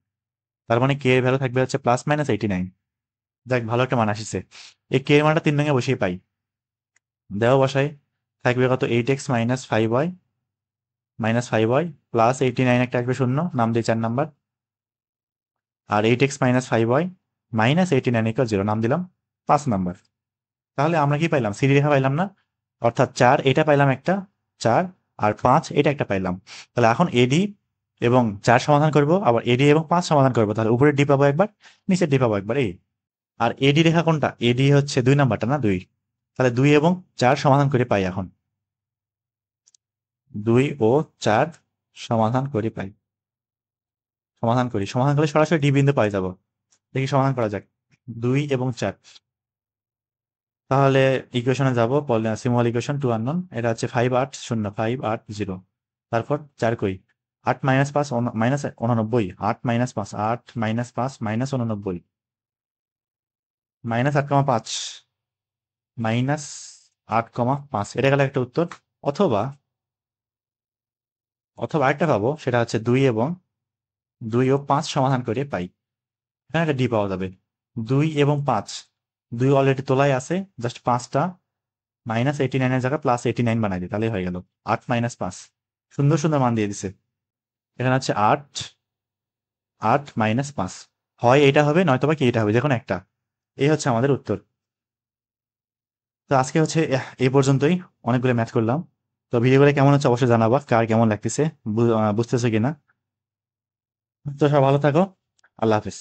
Speaker 1: তার মানে কে এর ভ্যালু থাকবে হচ্ছে প্লাস মাইনাস 89। দেখ, ভালো একটা মান আসছে। এই কে এর মানটা 3 নঙ্গে বসিয়ে পাই, দেওয়া বসাই। থাকবে কত? 8x মাইনাস 5y প্লাস 89, একটা আসবে 0, নাম দিয়ে 4 নাম্বার। আর 8x minus 5y minus 89 equal 0, নাম দিলাম 5 নাম্বার। তাহলে আমরা কি পাইলাম? সিডি রেখা পাইলাম না? অর্থাৎ 4 এটা পাইলাম একটা, 4 আর 5 এটা একটা পাইলাম। তাহলে এখন এডি এবং 4 সমাধান করব, আবার এডি এবং 5 সমাধান করব। তাহলে উপরের ডি পাবো একবার, নিচের ডি পাবো একবার। এই আর এডি রেখা কোনটা? এডি হচ্ছে 2 নাম্বারটা না, 2। তাহলে 2 এবং 4 সমাধান করে পাই। এখন 2 ও 4 সমাধান করে পাই। সমাধান করি, সমাধান করলে সরাসরি ডি বিন্দু পাই যাব। দেখি সমাধান করা যাক 2 এবং 4। তাহলে ইকুয়েশনে যাব, সিম্বল ইকুয়েশন 2 আননোন। এটা হচ্ছে 5 8 0, 5 8 0। তারপর 4 কই? 8 minus 5 minus 89, 8 minus 5, 8 minus 5 minus 89, minus 8,5 minus 8,5। এটা গেল একটা উত্তর। অথবা অথবা আরেকটা পাবো, সেটা হচ্ছে 2 ও 5 সমাধান করে পাই। এখানে একটা ডি পাওয়া যাবে। 2 এবং 5, 2 অলরেডি তোলাই আছে, জাস্ট 5টা মাইনাস 89 এর জায়গায় প্লাস 89 বানাই দিই, তাহলেই হয়ে গেল। 8 মাইনাস 5, সুন্দর সুন্দর মান দিয়ে দিছে। এখানে হচ্ছে 8 8 মাইনাস 5, হয় এটা হবে নয়তো বা কি এটা হবে, যে কোনো একটা। এই হচ্ছে আমাদের উত্তর। তো আজকে হচ্ছে এই পর্যন্তই, অনেকগুলো ম্যাথ করলাম। তো ভিডিওগুলো কেমন হচ্ছে অবশ্যই জানাবা, কার কেমন লাগতেছে, বুঝতেছো কিনা। তো সব ভালো থাকো, আল্লাহ হাফেজ।